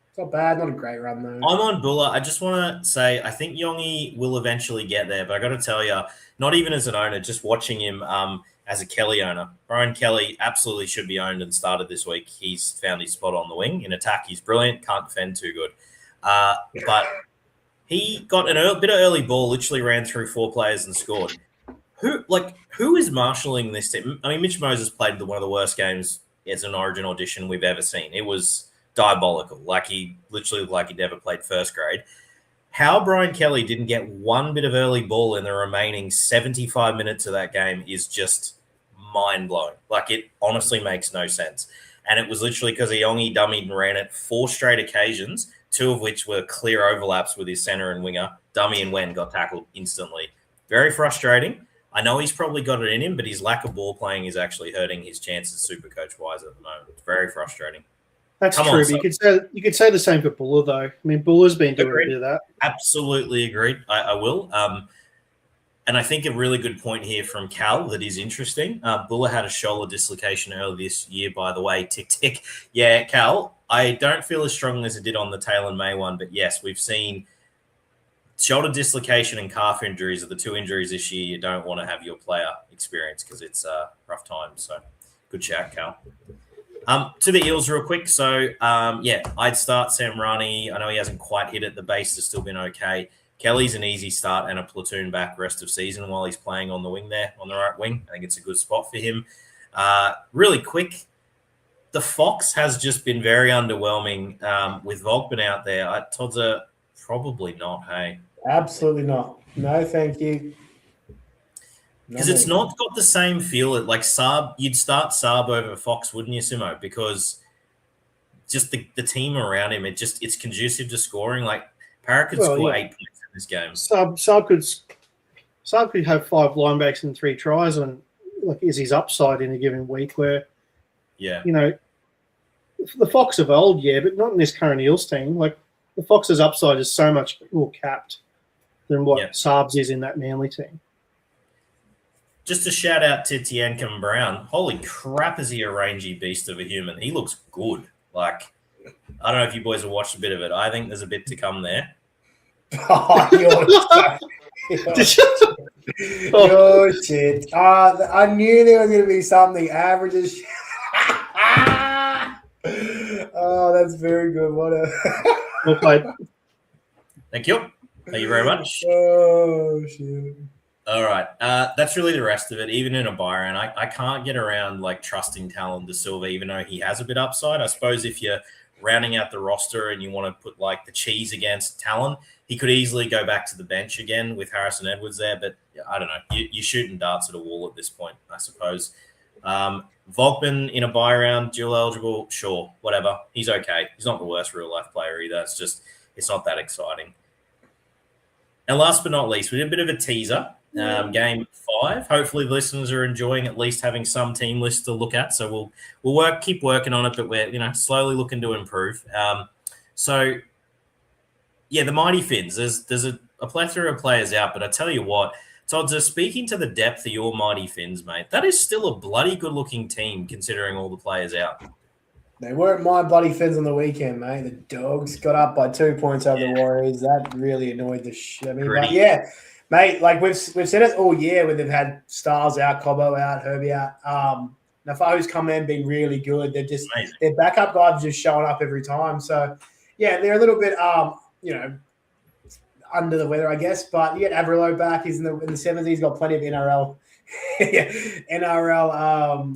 It's not bad. Not a great run, though. I'm on Buller. I just want to say I think Yongi will eventually get there, but I got to tell you, not even as an owner, just watching him as a Kelly owner. Brian Kelly absolutely should be owned and started this week. He's found his spot on the wing. In attack, he's brilliant. Can't defend too good. But he got a bit of early ball, literally ran through 4 players and scored. Who is marshalling this team? I mean, Mitch Moses played one of the worst games as an Origin audition we've ever seen. It was diabolical. He literally looked like he'd never played first grade. How Brian Kelly didn't get one bit of early ball in the remaining 75 minutes of that game is just mind-blowing. It honestly makes no sense. And it was literally because Iongi dummied and ran it 4 straight occasions, 2 of which were clear overlaps with his center and winger. Dummy and Wen got tackled instantly. Very frustrating. I know he's probably got it in him, but his lack of ball playing is actually hurting his chances SuperCoach-wise at the moment. It's very frustrating. That's true. But you could say the same for Buller, though. I mean, Buller's been doing a bit of that. Absolutely agreed. I will. And I think a really good point here from Cal that is interesting. Buller had a shoulder dislocation earlier this year, by the way. Tick, tick. Yeah, Cal, I don't feel as strongly as it did on the Taylor May one, but yes, we've seen shoulder dislocation and calf injuries are the 2 injuries this year you don't want to have your player experience because it's rough times. So good shout, Cal. To the Eels real quick. So, I'd start Sam Rani. I know he hasn't quite hit it. The base has still been okay. Kelly's an easy start and a platoon back rest of season while he's playing on the wing there, on the right wing. I think it's a good spot for him. Really quick, the Fox has just been very underwhelming with Volkman out there. Todd's probably not, hey? Absolutely not. No, thank you. Because it's not got the same feel. Saab, you'd start Saab over Fox, wouldn't you, Simo? Because just the team around him, it's conducive to scoring. Parra could score 8 points in this game. Saab could have 5 linebacks and 3 tries on is his upside in a given week where the Fox of old, but not in this current Eels team. The Fox's upside is so much more capped than what Saab's is in that Manly team. Just a shout out to Tiankin Brown. Holy crap, is he a rangy beast of a human? He looks good. I don't know if you boys have watched a bit of it. I think there's a bit to come there. Oh, shit. I knew there was going to be something average as shit. Oh, that's very good. What a well played. Thank you. Thank you very much. Oh, shit. All right. That's really the rest of it. Even in a buy round, I can't get around trusting Talon De Silva, even though he has a bit upside. I suppose if you're rounding out the roster and you want to put the cheese against Talon, he could easily go back to the bench again with Harrison Edwards there. But I don't know. You're shooting darts at a wall at this point, I suppose. Volkman in a buy round, dual eligible, sure, whatever. He's okay. He's not the worst real life player either. It's not that exciting. And last but not least, we did a bit of a teaser. Game 5. Hopefully the listeners are enjoying at least having some team lists to look at. So we'll keep working on it, but we're slowly looking to improve. The Mighty Finns. There's a plethora of players out, but I tell you what, Todd, just speaking to the depth of your Mighty Finns, mate, that is still a bloody good looking team considering all the players out. They weren't my bloody Finns on the weekend, mate. The Dogs got up by 2 points over the Warriors. That really annoyed the shit out of me. But yeah. Mate, we've said it all year when they've had Stars out, Cobbo out, Herbie out. Nafahu's come in, been really good. They're just their backup guys are just showing up every time. So they're a little bit under the weather, I guess. But you get Averillo back. He's in the 70s. He's got plenty of NRL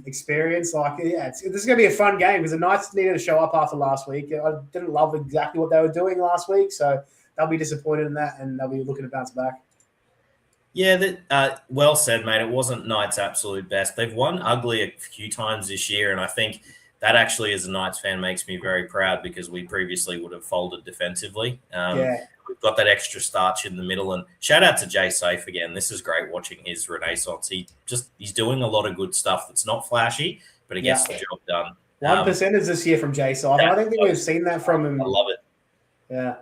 experience. This is going to be a fun game because the Knights needed to show up after last week. I didn't love exactly what they were doing last week, so they'll be disappointed in that, and they'll be looking to bounce back. Yeah, well said, mate. It wasn't Knights' absolute best. They've won ugly a few times this year, and I think that actually, as a Knights fan, makes me very proud because we previously would have folded defensively. We've got that extra starch in the middle. And shout out to Jay Safe again. This is great watching his renaissance. He's doing a lot of good stuff that's not flashy, but he gets the job done. 1%ers this year from Jay Safe. I don't think we've seen that from him. I love it. Yeah.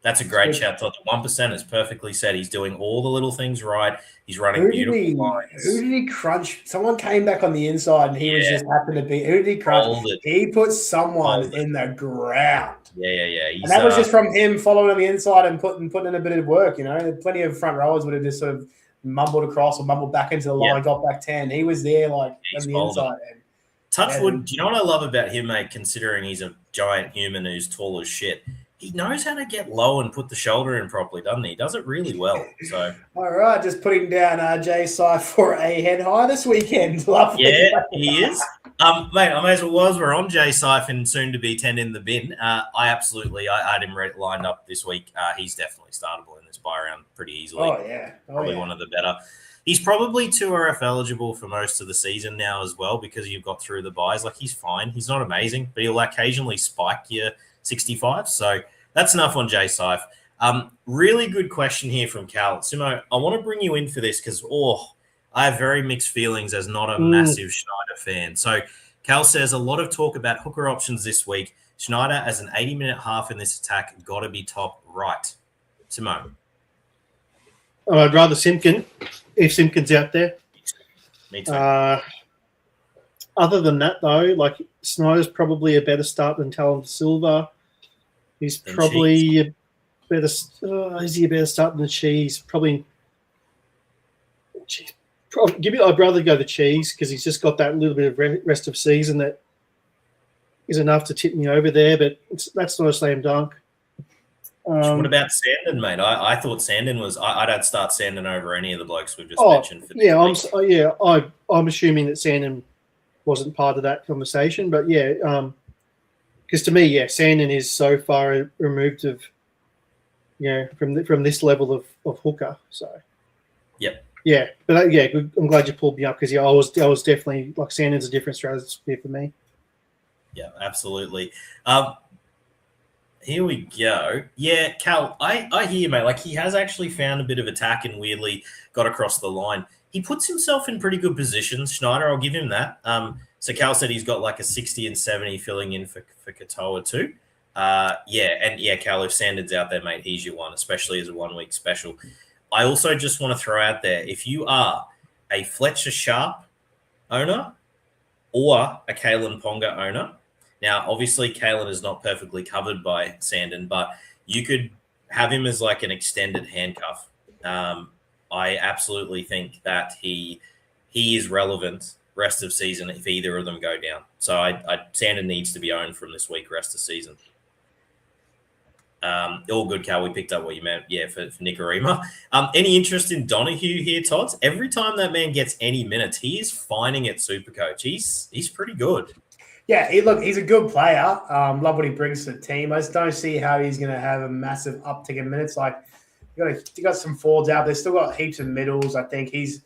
That's a great shout. The 1% is perfectly said. He's doing all the little things right. He's running beautiful lines. Who did he crunch? Someone came back on the inside and he was just happened to be. Who did he crunch? He put someone in the ground. Yeah. And that was just from him following on the inside and putting in a bit of work. Plenty of front rowers would have just sort of mumbled across or mumbled back into the line, got back 10. He was there on the inside. Touchwood, do you know what I love about him, mate, considering he's a giant human who's tall as shit? He knows how to get low and put the shoulder in properly, doesn't he? He does it really well. So, all right, just putting down Jay Saif for a head high this weekend. Lovely. Yeah, he is. Mate, I may as well, as we're on Jay Saif and soon to be 10 in the bin, I had him lined up this week. He's definitely startable in this buy round pretty easily. Oh, yeah. Probably one of the better. He's probably 2RF eligible for most of the season now as well because you've got through the buys. Like, he's fine. He's not amazing, but he'll occasionally spike your 65. So that's enough on Jay Saif. Really good question here from Cal. Simo, I want to bring you in for this because, I have very mixed feelings as not a massive Schneider fan. So Cal says a lot of talk about hooker options this week. Schneider as an 80-minute half in this attack got to be top right. Simo. I'd rather Simpkin if Simpkin's out there. Me too. Other than that, though, like Snyder's probably a better start than Talon Silva. He's probably a better. Is he a better start than Cheese? Probably. I'd rather go the Cheese because he's just got that little bit of rest of season that is enough to tip me over there. But that's not a slam dunk. What about Sandon, mate? I thought Sandon was. I'd start Sandon over any of the blokes we've just mentioned. I'm assuming that Sandon wasn't part of that conversation, but because to me, Sandon is so far removed of, from this level of hooker. So, but I'm glad you pulled me up because I was definitely like Sandon's a different strategy for me. Yeah, absolutely. Here we go. Yeah, Cal, I hear you, mate. Like, he has actually found a bit of attack and weirdly got across the line. He puts himself in pretty good positions, Schneider. I'll give him that. So Cal said he's got like a 60 and 70 filling in for Katoa too. Cal, if Sandon's out there, mate, he's your one, especially as a 1 week special. I also just want to throw out there, if you are a Fletcher Sharp owner or a Kalen Ponga owner, now, obviously, Kalen is not perfectly covered by Sandon, but you could have him as like an extended handcuff. I absolutely think that he is relevant rest of season if either of them go down. So Sandon needs to be owned from this week rest of season. All good, Cal. We picked up what you meant, for Nicarima. Any interest in Donahue here, Tots? Every time that man gets any minutes, he is finding it SuperCoach. He's pretty good. Yeah, he's a good player. Love what he brings to the team. I just don't see how he's going to have a massive uptick in minutes. Like, you got some forwards out there. Still got heaps of middles. I think he's,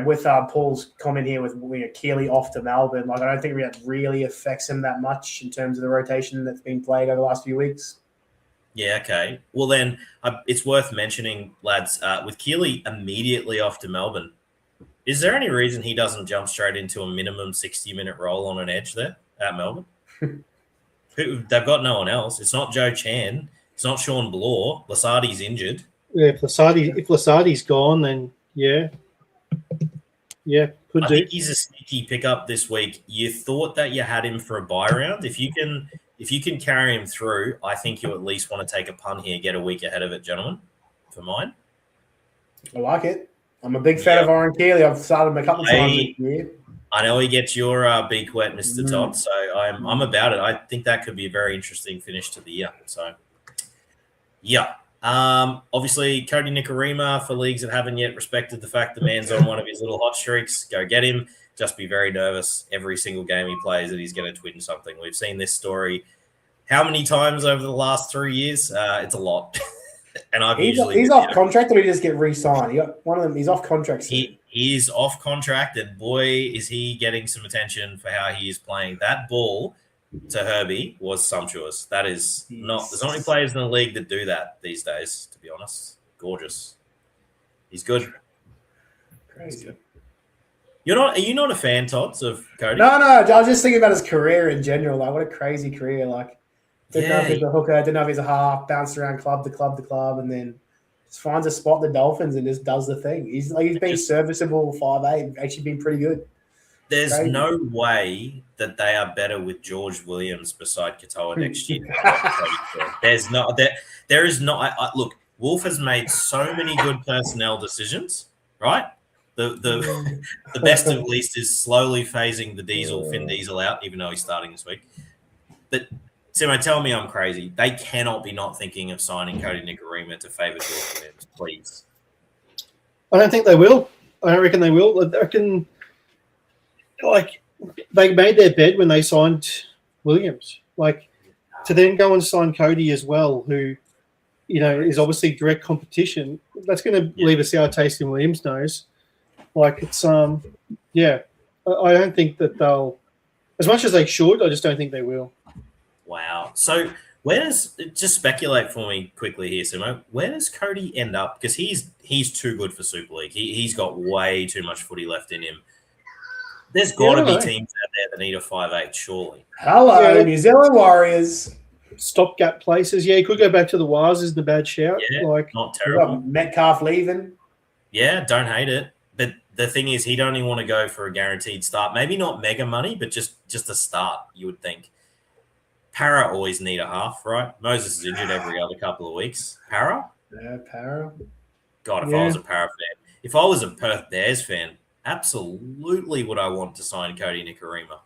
with Paul's comment here with Keeley off to Melbourne, like, I don't think that really affects him that much in terms of the rotation that's been played over the last few weeks. Yeah, okay. Well, then it's worth mentioning, lads, with Keeley immediately off to Melbourne, is there any reason he doesn't jump straight into a minimum 60-minute role on an edge there at Melbourne? They've got no one else. It's not Joe Chan. It's not Sean Bloor. Lasardi's injured. Yeah, if Lasardi's gone, then I think he's a sneaky pickup this week. You thought that you had him for a buy round. If you can carry him through, I think you at least want to take a punt here, get a week ahead of it, gentlemen, for mine. I like it. I'm a big fan of Oren Keeley. I've started him a couple of times this year. I know he gets your beak wet, Mr. Todd, so I'm about it. I think that could be a very interesting finish to the year. So, obviously, Cody Nicarima, for leagues that haven't yet respected the fact the man's on one of his little hot streaks, go get him. Just be very nervous every single game he plays that he's going to twin something. We've seen this story how many times over the last 3 years? It's a lot. And I've He's usually off contract, or he just get re-signed? One of them. He's off contract. He is off contract, and boy, is he getting some attention for how he is playing. That ball to Herbie was sumptuous. That is not. There's not many players in the league that do that these days. To be honest, gorgeous. He's good. Crazy. Good. Are you not a fan, Tots, of Cody? No. I was just thinking about his career in general. Like, what a crazy career. Like, didn't know if he's a hooker, didn't know if he's a half, bounced around club to club to club, and then just finds a spot in the Dolphins and just does the thing. He's been serviceable 5'8", actually been pretty good. There's no way that they are better with George Williams beside Katoa next year. There is not. Look, Wolf has made so many good personnel decisions, right? The best of least is slowly phasing the Finn Diesel out, even though he's starting this week. But Simo, tell me I'm crazy. They cannot be not thinking of signing Cody Nicarima to favour George Williams, please. I don't think they will. I don't reckon they will. I reckon, like, they made their bed when they signed Williams. Like, to then go and sign Cody as well, who, is obviously direct competition, that's going to leave a sour taste in Williams' nose. Like, it's, I don't think that they'll, as much as they should, I just don't think they will. Wow. So just speculate for me quickly here, Simo. Where does Cody end up? Because he's too good for Super League. He's got way too much footy left in him. There's got to be teams out there that need a 5'8", surely. Hello, New Zealand Warriors. Stopgap places. Yeah, he could go back to the Wars. Isn't a bad shout. Yeah, like, not terrible. Metcalf leaving. Yeah, don't hate it. But the thing is, he'd only want to go for a guaranteed start. Maybe not mega money, but just a start, you would think. Para always need a half, right? Moses is injured every other couple of weeks. Para? Yeah, Para. God, if I was a Para fan. If I was a Perth Bears fan, absolutely would I want to sign Cody Nicarima.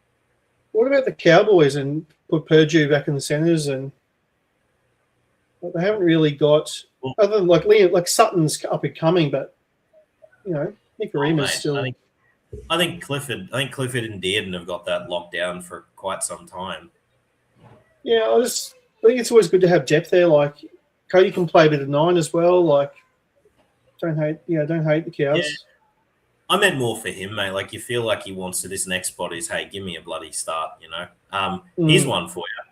What about the Cowboys and put Purdue back in the centres? And they haven't really got, other than like Liam, like Sutton's up and coming, but, Nicarima's still. I think Clifford and Dearden have got that locked down for quite some time. Yeah, I think it's always good to have depth there. Like, Cody can play a bit of 9 as well. Like, don't hate the Cows. Yeah. I meant more for him, mate. Like, you feel like he wants to. This next spot is, hey, give me a bloody start. Here's one for you.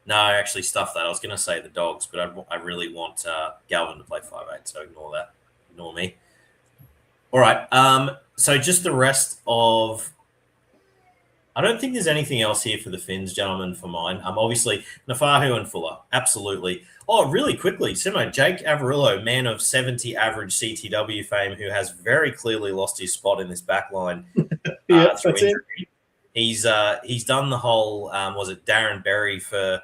No, actually, stuff that. I was going to say the Dogs, but I really want Galvin to play 5'8", so ignore that. Ignore me. All right. So just the rest of. I don't think there's anything else here for the Finns, gentlemen, for mine. Obviously, Nafahu and Fuller, absolutely. Oh, really quickly, Simo, Jake Averillo, man of 70 average CTW fame, who has very clearly lost his spot in this back line through injury. He's done the whole, was it Darren Berry for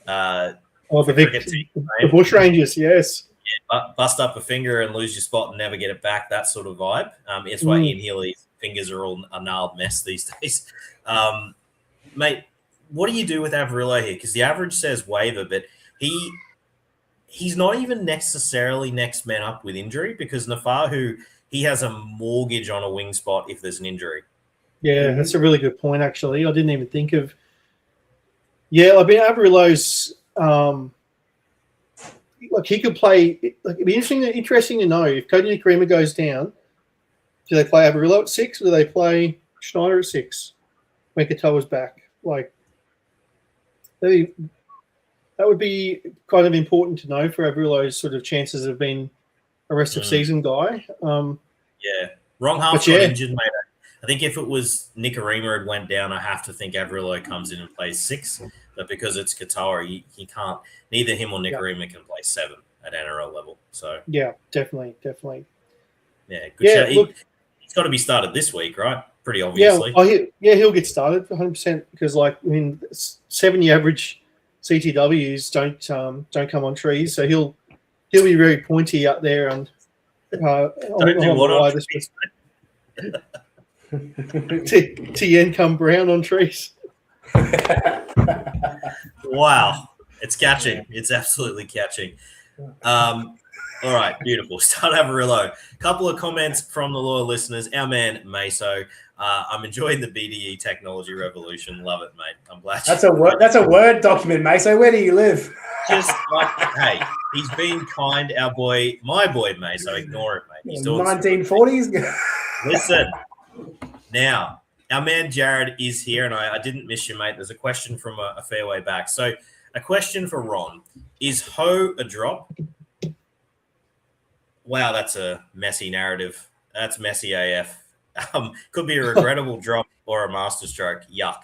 the cricket team? The Bush Rangers, yes. Yeah, bust up a finger and lose your spot and never get it back, that sort of vibe. That's why Ian Healy's fingers are all a gnarled mess these days. Mate, what do you do with Averillo here? Because the average says waiver, but he's not even necessarily next man up with injury, because Nafahu, he has a mortgage on a wing spot if there's an injury. Yeah, that's a really good point, actually. I didn't even think of. Yeah, I mean, Averillo's like, he could play. Like, it'd be interesting to know if Cody Nicarima goes down. Do they play Averillo at 6, or do they play Schneider at 6 when Katoa's back? Like, that would be kind of important to know for Averillo's sort of chances of being a rest of season guy. Wrong half got injured, mate. I think if it was Nicarima had went down, I have to think Averillo comes in and plays 6. But because it's Katoa, he can't. Neither him or Nicarima can play 7 at NRL level. So yeah, definitely. Yeah, good shout. Look, he's got to be started this week, right? Pretty obviously. He'll get started 100% because, like, I mean, 70 average CTWs don't come on trees, so he'll be very pointy out there and TN come brown on trees. Wow, it's catching. It's absolutely catching. All right, beautiful. Start have a real low. Couple of comments from the loyal listeners. Our man Meso. I'm enjoying the BDE technology revolution. Love it, mate. I'm glad. That's a word. That's a Word document, mate. So where do you live? Just like, hey, he's been kind, our boy, my boy Meso. Ignore it, mate. He's doing 1940s. Listen, now our man Jared is here, and I didn't miss you, mate. There's a question from a fair way back. So, a question for Ron: is Ho a drop? Wow, that's a messy narrative. That's messy AF. Could be a regrettable drop or a masterstroke. Yuck.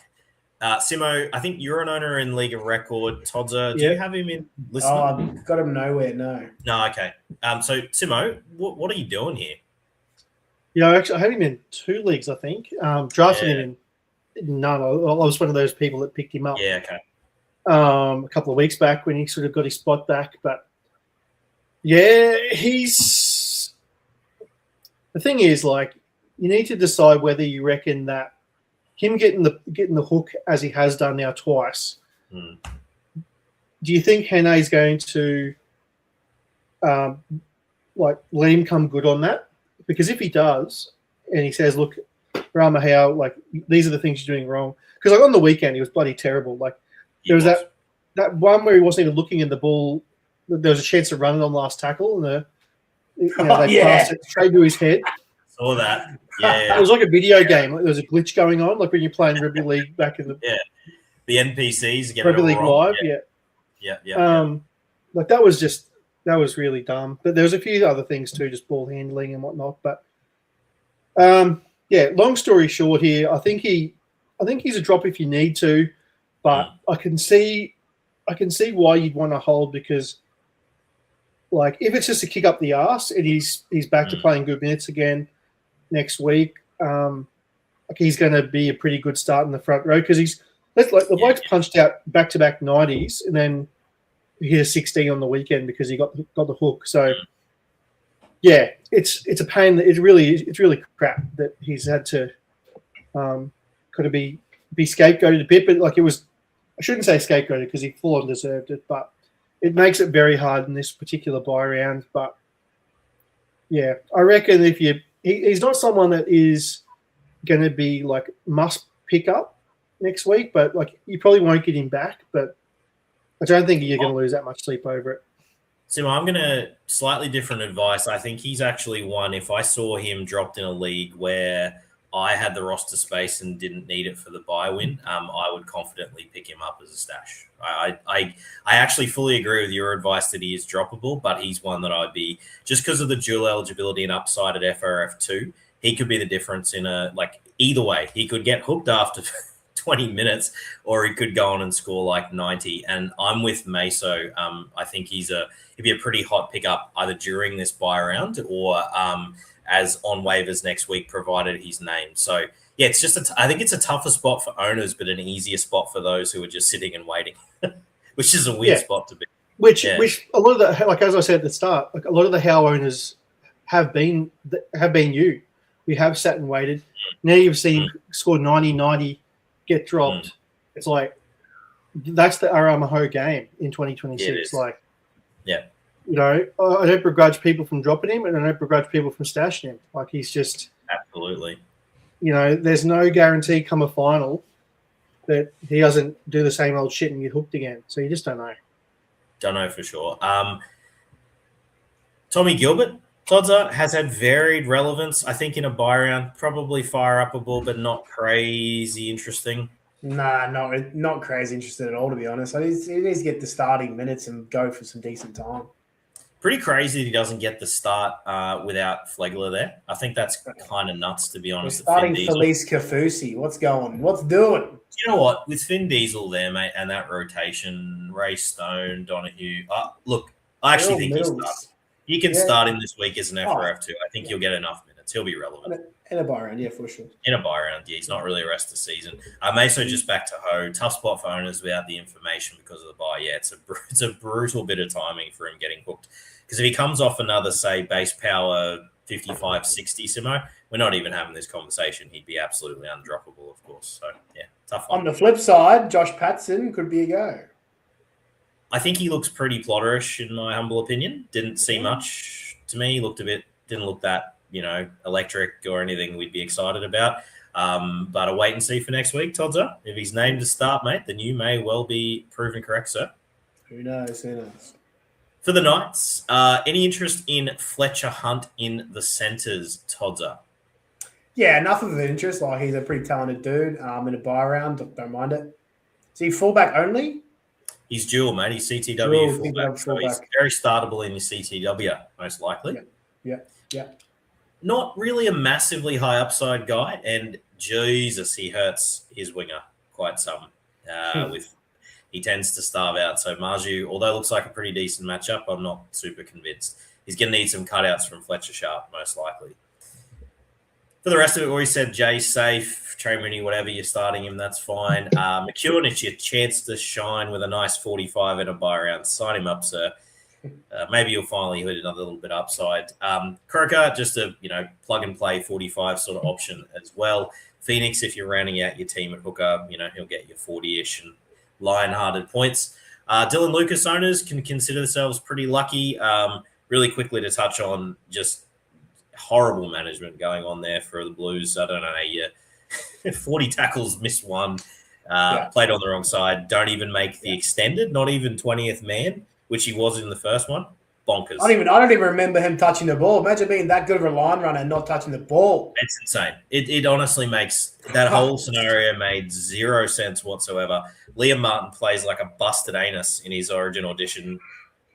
Simo, I think you're an owner in League of Record. Todzer, do you have him in listening? Oh, I've got him nowhere, no. No, okay. So, Simo, what are you doing here? Actually, I had him in 2 leagues, I think. Drafted him in none. I was one of those people that picked him up. Yeah, okay. A couple of weeks back when he sort of got his spot back. But, yeah, he's – the thing is, like, you need to decide whether you reckon that him getting the hook as he has done now twice, do you think Hene's going to let him come good on that? Because if he does, and he says, "Look, Ramahau, like these are the things you're doing wrong," because like on the weekend he was bloody terrible. Like there was that one where he wasn't even looking in the ball. There was a chance to run it on last tackle, and they passed it straight to his head. Saw that. Yeah, it was like a video game. Like there was a glitch going on, like when you're playing rugby league back in the the NPCs getting rugby league wrong. live. Yeah. Like that was really dumb. But there was a few other things too, just ball handling and whatnot. But long story short, here I think he's a drop if you need to, but I can see why you'd want to hold, because like if it's just a kick up the arse and he's back to playing good minutes again next week, he's going to be a pretty good start in the front row, because the bloke's punched out back-to-back 90s and then he hit a 16 on the weekend because he got the hook. So it's a pain. It's really crap that he's had to kind of be scapegoated a bit, but like I shouldn't say scapegoated because he full on deserved it, but it makes it very hard in this particular buy round. But yeah, I reckon he's not someone that is going to be like must pick up next week, but like you probably won't get him back, but I don't think you're going to lose that much sleep over it. Simo, I'm going to slightly different advice. I think he's actually one. If I saw him dropped in a league where I had the roster space and didn't need it for the bye win, I would confidently pick him up as a stash. I actually fully agree with your advice that he is droppable, but he's one that I'd be, just because of the dual eligibility and upside at FRF2, he could be the difference in either way. He could get hooked after 20 minutes, or he could go on and score like 90. And I'm with Meso. I think he'd be a pretty hot pickup either during this buy round or as on waivers next week, provided he's named. So yeah, it's just I think it's a tougher spot for owners, but an easier spot for those who are just sitting and waiting, which is a weird spot to be. Which a lot of the, like as I said at the start, like a lot of the How owners have been you. We have sat and waited. Now you've seen score 90, get dropped. It's like that's the Aramaho game in 2026. Like, I don't begrudge people from dropping him, and I don't begrudge people from stashing him. Like he's just absolutely. There's no guarantee come a final that he doesn't do the same old shit and get hooked again. So you just don't know. Don't know for sure. Tommy Gilbert, Todzer, has had varied relevance. I think in a buy round, probably fire upable, but not crazy interesting. Nah, not crazy interested at all, to be honest. He needs to get the starting minutes and go for some decent time. Pretty crazy that he doesn't get the start without Flegler there. I think that's kind of nuts, to be honest. We're starting Felice Kafusi. What's doing? You know what? With Finn Diesel there, mate, and that rotation, Ray Stone, Donahue. Look, I actually think he starts. He can start him this week as an FRF2. I think he'll get enough minutes. He'll be relevant. In a buy round, yeah, for sure. In a buy round, yeah. He's not really a rest of season. Meso just back to Ho. Tough spot for owners without the information because of the buy. Yeah, it's a brutal bit of timing for him getting hooked. Because if he comes off another, say, base power 55, 60, Simo, we're not even having this conversation. He'd be absolutely undroppable, of course. So, yeah, tough one. On the flip side, Josh Patson could be a go. I think he looks pretty plotterish in my humble opinion. Didn't see much to me. Didn't look that, electric or anything we'd be excited about. But a wait and see for next week, Todzer. If he's named to start, mate, then you may well be proven correct, sir. Who knows? Who knows? For the Knights, any interest in Fletcher Hunt in the centres, Todzer? Yeah, enough of an interest. Like, he's a pretty talented dude. In a buy round, don't mind it. Is he fullback only? He's dual, mate. He's CTW Dual, fullback, so he's very startable in your CTW, most likely. Yeah. Not really a massively high upside guy, and Jesus, he hurts his winger quite some. He tends to starve out. So Marju, although it looks like a pretty decent matchup, I'm not super convinced. He's going to need some cutouts from Fletcher Sharp, most likely. For the rest of it, we said Jay safe, Trey Mooney, whatever you're starting him, that's fine. McEwen, it's your chance to shine with a nice 45 in a buy round. Sign him up, sir. Maybe you'll finally hit another little bit upside. Croker, just a plug and play 45 sort of option as well. Phoenix, if you're rounding out your team at hooker, he'll get you 40-ish and lion-hearted points. Dylan Lucas owners can consider themselves pretty lucky. Really quickly to touch on just horrible management going on there for the Blues. I don't know. 40 tackles, missed one, played on the wrong side. Don't even make the extended, not even 20th man, which he was in the first one. Bonkers. I don't even remember him touching the ball. Imagine being that good of a line runner and not touching the ball. It's insane. It honestly makes that whole scenario made zero sense whatsoever. Liam Martin plays like a busted anus in his Origin audition.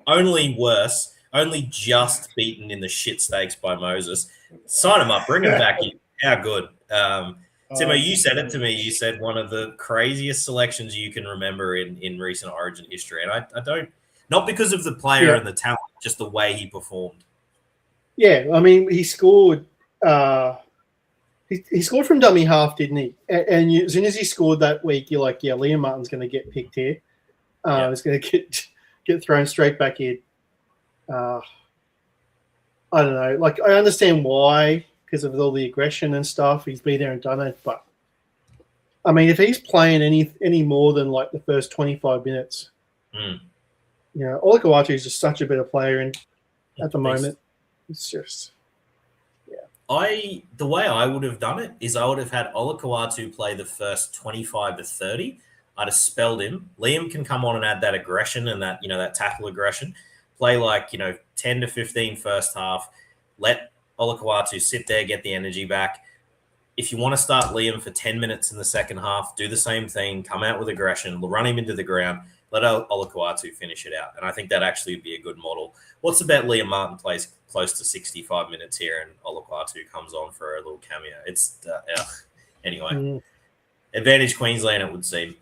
Only worse. Only just beaten in the shit stakes by Moses. Sign him up. Bring him back in. How good. Timo, you said it to me. You said one of the craziest selections you can remember in recent Origin history. And I don't – not because of the player and the talent, just the way he performed. Yeah, I mean, he scored he scored from dummy half, didn't he? And as soon as he scored that week, you're like, yeah, Liam Martin's going to get picked here. He's going to get thrown straight back in. I don't know. Like, I understand why, because of all the aggression and stuff. He's been there and done it. But, I mean, if he's playing any more than, like, the first 25 minutes, Olakau'atu is just such a better player at the moment. It's just, the way I would have done it is I would have had Olakau'atu play the first 25 to 30. I'd have spelled him. Liam can come on and add that aggression and that, that tackle aggression. Play like, 10 to 15 first half. Let Olakau'atu sit there, get the energy back. If you want to start Liam for 10 minutes in the second half, do the same thing. Come out with aggression. Run him into the ground. Let Olakau'atu finish it out. And I think that actually would be a good model. What's the bet Liam Martin plays close to 65 minutes here and Olakau'atu comes on for a little cameo? It's anyway. Advantage Queensland, it would seem.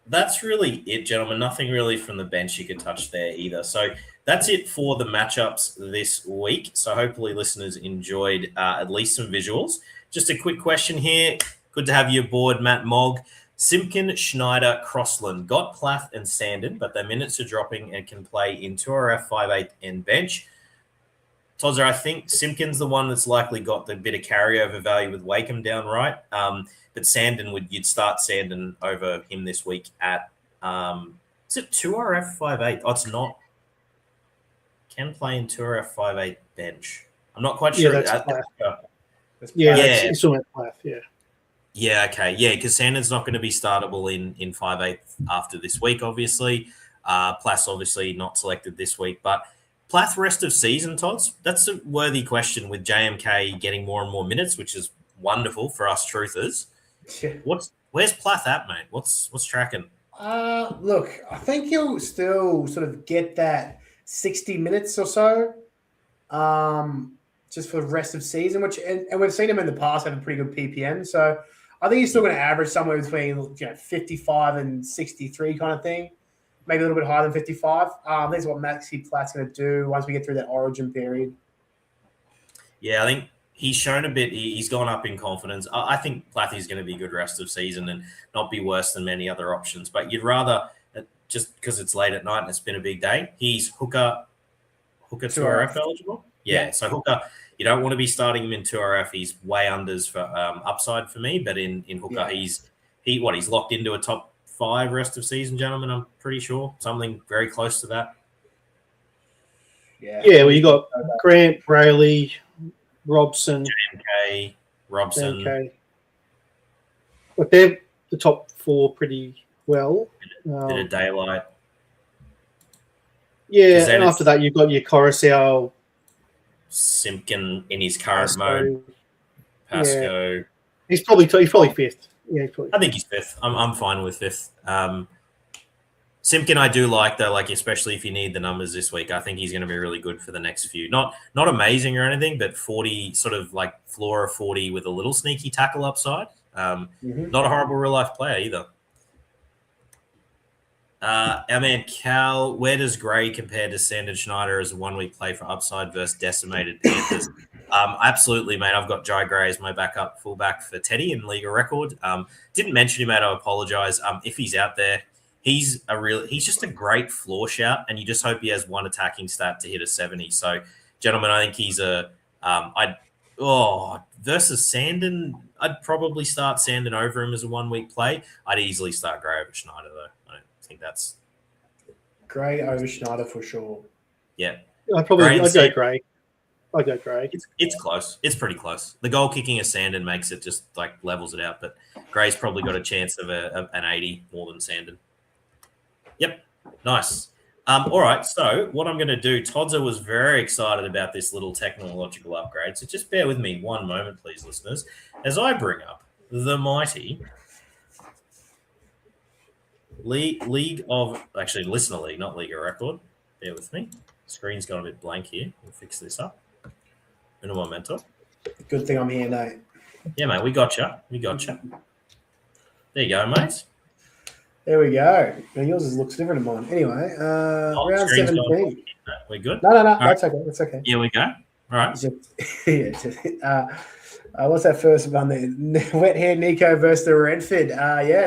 That's really it, gentlemen. Nothing really from the bench you could touch there either. So that's it for the matchups this week. So hopefully listeners enjoyed at least some visuals. Just a quick question here. Good to have you aboard, Matt Mogg. Simpkin, Schneider, Crossland got Plath and Sandon, but their minutes are dropping and can play in 2RF 5'8" and bench. Tozzer, I think Simpkin's the one that's likely got the bit of carryover value with Wakeham down right. But Sandon, you'd start Sandon over him this week at is it 2RF 5'8"? Oh, it's not. Can play in 2RF 5'8" bench. I'm not quite sure. That's it's on Plath, Yeah, okay. Yeah, because Sandon's not going to be startable in 5'8" after this week, obviously. Plath's obviously not selected this week. But Plath rest of season, Tots? That's a worthy question with JMK getting more and more minutes, which is wonderful for us truthers. Yeah. Where's Plath at, mate? What's tracking? Look, I think he'll still sort of get that 60 minutes or so just for the rest of season, and we've seen him in the past have a pretty good PPM. So I think he's still going to average somewhere between 55 and 63 kind of thing, maybe a little bit higher than 55. That's what Maxi Platt's going to do once we get through that Origin period. Yeah, I think he's shown a bit. He's gone up in confidence. I think Plathy's going to be good rest of season and not be worse than many other options. But you'd rather, just because it's late at night and it's been a big day, he's hooker 2RF eligible. Yeah, so hooker, you don't want to be starting him in 2RF. He's way unders for upside for me, but in hooker, he's locked into a top 5 rest of season, gentlemen. I'm pretty sure something very close to that. Yeah, well, you got Grant, Brayley, Robson, JMK, Robson. JMK. But they're the top 4 pretty well. Bit of daylight. Yeah, and after that, you've got your Coruscant, Simpkin in his current mode. Pascoe. Yeah. He's probably 5th. Yeah, I think he's 5th. I'm fine with 5th. Simpkin I do like, though, like especially if you need the numbers this week. I think he's going to be really good for the next few. Not amazing or anything, but 40, sort of like floor of 40 with a little sneaky tackle upside. Not a horrible real-life player either. Our man Cal, where does Gray compare to Sandon Schneider as a one-week play for upside versus decimated Panthers? Absolutely, mate. I've got Jai Gray as my backup fullback for Teddy in Liga record. Didn't mention him, mate. I apologise. If he's out there, he's just a great floor shout, and you just hope he has one attacking stat to hit a 70. So, gentlemen, I think he's versus Sandon, I'd probably start Sandon over him as a one-week play. I'd easily start Gray over Schneider, though. I think that's Gray over Schneider for sure. Yeah, I'd go Gray. I'd go Gray. It's close. It's pretty close. The goal kicking of Sandon makes it just like levels it out, but Gray's probably got a chance of an 80 more than Sandon. Yep, nice. All right, so what I'm going to do, Todzer was very excited about this little technological upgrade, so just bear with me one moment, please, listeners, as I bring up the mighty League of, actually, Listener League, not League of Record. Bear with me. Screen's gone a bit blank here. We'll fix this up in a momento. Good thing I'm here, mate. Yeah, mate, we got you. There you go, mate. There we go. Now yours looks different than mine. Anyway, round 17. We're good? No. That's okay. That's okay. Here we go. All right. What's that first one there? Wet Hair Nico versus the Redford.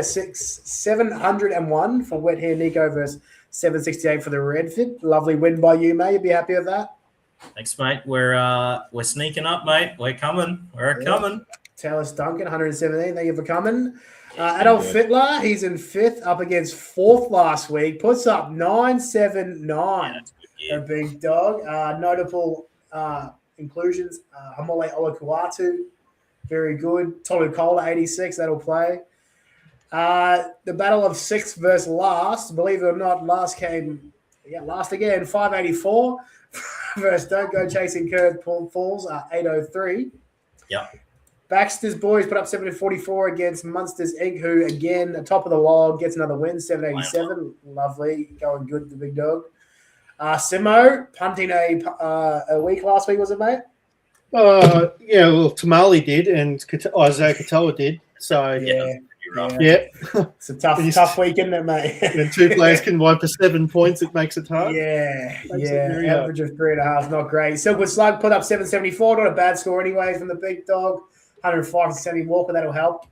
701 for Wet Hair Nico versus 768 for the Redford. Lovely win by you, mate. You'd be happy with that? Thanks, mate. We're sneaking up, mate. We're coming. Coming. Talis Duncan, 117. Thank you for coming. Adolf Fittler, he's in 5th, up against 4th last week. Puts up 979. A big dog. Notable inclusions. Hamole Olakuatu, very good. Tolu Kola, 86. That'll play. The battle of 6th versus last. Believe it or not, last again. 584 versus Don't Go Chasing Curve Falls, 803. Yep. Baxter's boys put up 744 against Munsters Inc., who, again, the top of the log, gets another win, 787. Lovely. Going good, the big dog. Simo, punting a week last week, was it, mate? Yeah, well, Tamale did, and Isaiah Katoa did. So, yeah. It's a tough week, isn't it, mate? When 2 players can wipe for 7 points, it makes it hard. Average of 3.5, not great. Silver Slug put up 774, not a bad score anyway from the big dog. 105 for Sammy Walker, that'll help.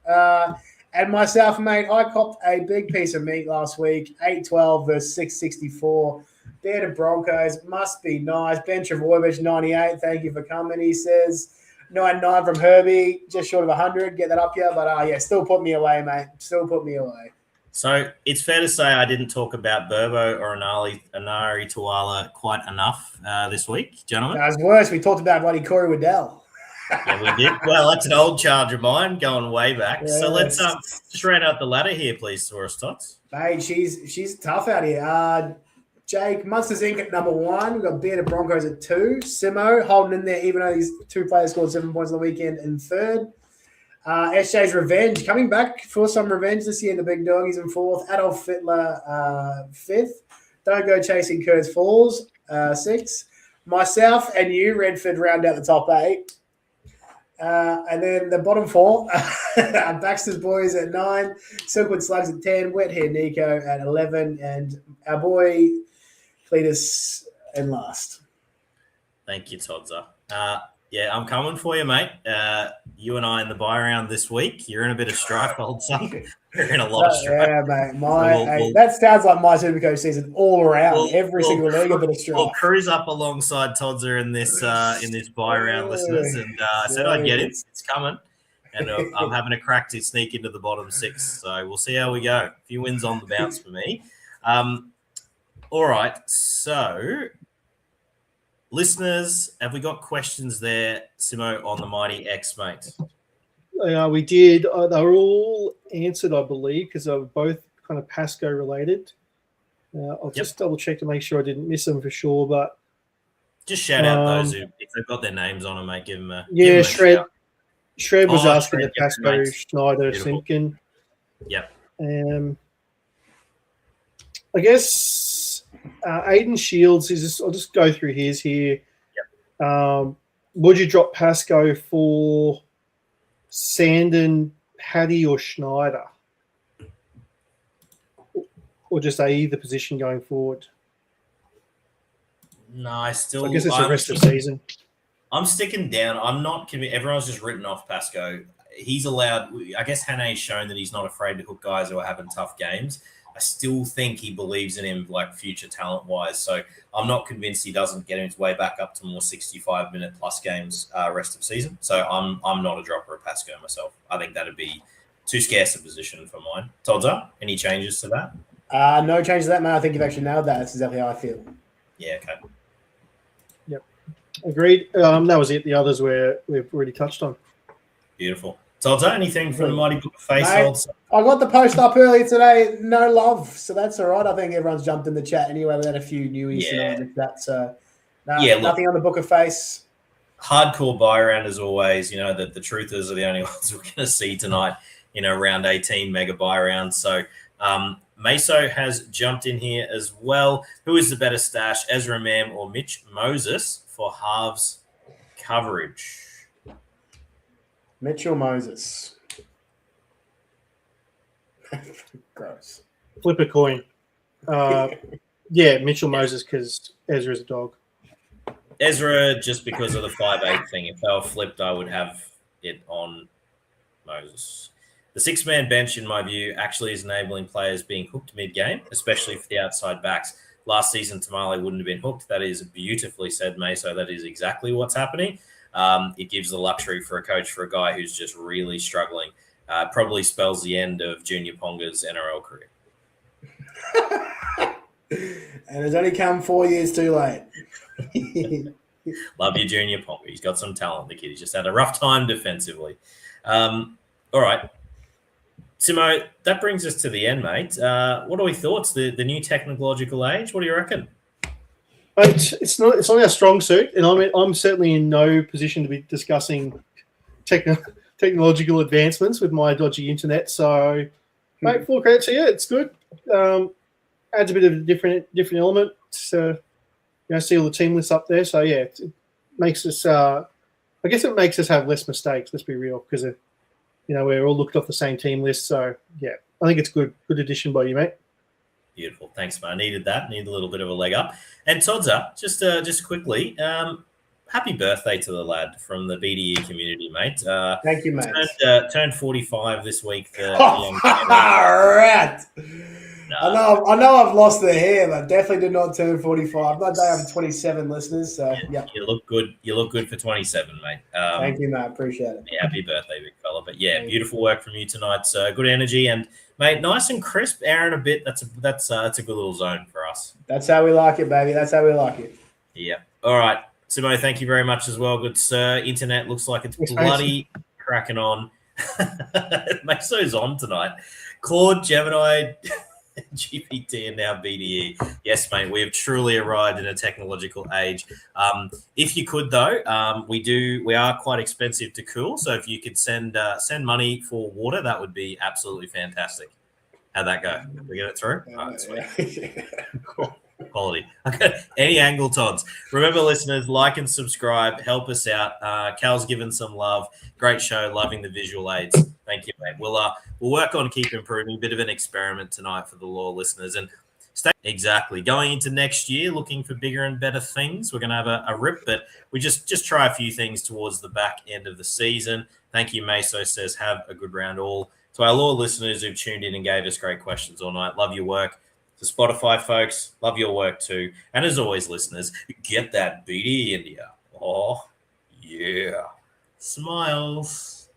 And myself, mate, I copped a big piece of meat last week, 812 versus 664. Bear to Broncos, must be nice. Ben Travojevic, 98, thank you for coming, he says. 99 from Herbie, just short of 100, get that up here. But, still put me away, mate. Still put me away. So it's fair to say I didn't talk about Burbo or Anari Tuala quite enough this week, gentlemen. That was worse. We talked about bloody Corey Waddell. Yeah, we did. Well, that's an old charge of mine going way back. Yes. So let's just round out the ladder here, please, Taurus Tots. Mate, she's tough out here. Jake, Munsters Inc. at number 1. We've got Bearded Broncos at 2. Simo holding in there, even though these 2 players scored 7 points on the weekend, in 3rd. SJ's Revenge, coming back for some revenge this year, the big dog. He's in 4th. Adolf Fittler, 5th. Don't Go Chasing Kurtz Falls, 6th. Myself and you, Redford, round out the top 8. And then the bottom 4, Baxter's boys at 9, Silkwood Slugs at 10, Wet Hair Nico at 11, and our boy Cletus in last. Thank you, Todzer. I'm coming for you, mate. You and I in the buy round this week. You're in a bit of strife, old son. You're in a lot of strife. Yeah, mate. That sounds like my Supercoach season all around. Every single league, a bit of strife. We'll cruise up alongside Todzer in this buy round, listeners. And I said I'd get it. It's coming. and I'm having a crack to sneak into the bottom 6. So we'll see how we go. A few wins on the bounce for me. All right. So, listeners, have we got questions there, Simo, on the Mighty X, mate? We did. They were all answered, I believe, because they were both kind of Pasco related. I'll just double check to make sure I didn't miss them for sure. But just shout out those who, if they've got their names on them, mate, give them a Shred. Shred was asking Shred, the Pasco, Schneider, Simpkin. Yep. I guess Aiden Shields is just. I'll just go through his here. Yep. Would you drop Pasco for Sandon, Paddy, or Schneider, or just either position going forward? No, I guess it's the rest of the season. I'm sticking down. I'm not convinced. Everyone's just written off Pasco. He's allowed. I guess Hane's shown that he's not afraid to hook guys who are having tough games. I still think he believes in him, like future talent wise. So I'm not convinced he doesn't get his way back up to more 65-minute plus games rest of season. So I'm not a dropper of Pasco myself. I think that'd be too scarce a position for mine. Todza, any changes to that? No changes to that, man. I think you've actually nailed that. That's exactly how I feel. Yeah. Okay. Yep. Agreed. That was it. The others we've already touched on. Beautiful. Todza, anything from the Mighty Book of Face? I got the post up earlier today. No love, so that's all right. I think everyone's jumped in the chat anyway. We had a few newies tonight with that. So nothing on the Book of Face. Hardcore buy round as always. You know that the truthers are the only ones we're going to see tonight. You know, round 18 mega buy round. So Meso has jumped in here as well. Who is the better stash, Ezra Mam or Mitch Moses for halves coverage? Mitchell Moses. Gross. Flip a coin. Mitchell Moses because Ezra's a dog. Ezra, just because of the 5'8" thing. If they were flipped, I would have it on Moses. The 6-man bench, in my view, actually is enabling players being hooked mid-game, especially for the outside backs. Last season, Tamale wouldn't have been hooked. That is beautifully said, Meso. That is exactly what's happening. It gives the luxury for a coach for a guy who's just really struggling. Probably spells the end of Junior Ponga's NRL career. And it's only come 4 years too late. Love you, Junior Ponga. He's got some talent, the kid. He's just had a rough time defensively. All right. Simo, that brings us to the end, mate. What are your thoughts? The new technological age? What do you reckon? It's not our strong suit, and I'm certainly in no position to be discussing technological advancements with my dodgy internet. So, mate, full credit to you. It's good. Adds a bit of a different element. So, see all the team lists up there. So yeah, it makes us. I guess it makes us have less mistakes. Let's be real, because we're all looked off the same team list. So yeah, I think it's good addition by you, mate. Beautiful. Thanks, man. I needed that. Need a little bit of a leg up. And Todza, just quickly, happy birthday to the lad from the BDE community, mate. Thank you, mate. Turned 45 this week. Rat. No. I know I've lost the hair, but definitely did not turn 45. That day I have 27 listeners, so yeah. You look good. You look good for 27, mate. Thank you, mate. Appreciate it. Yeah, happy birthday, big fella. But yeah, beautiful work from you tonight. So good energy and mate, nice and crisp. Aaron, a bit. That's a good little zone for us. That's how we like it, baby. That's how we like it. Yeah. All right, Simo. Thank you very much as well. Good sir. Internet looks like it's bloody cracking on. Meso's on tonight. Claude, Gemini, GPT, and now BDE. Yes, mate, we have truly arrived in a technological age. If you could, though, we are quite expensive to cool. So if you could send money for water, that would be absolutely fantastic. How'd that go? Did we get it through? Cool. Quality. Okay. Any angle, Tods. Remember, listeners, like and subscribe. Help us out. Cal's given some love. Great show. Loving the visual aids. Thank you, mate. We'll work on keep improving. Bit of an experiment tonight for the law listeners. And stay exactly going into next year, looking for bigger and better things. We're going to have a rip, but we just try a few things towards the back end of the season. Thank you, Meso says, have a good round all. To our law listeners who've tuned in and gave us great questions all night. Love your work. To Spotify folks, love your work too. And as always, listeners, get that BDE India. Oh, yeah. Smiles.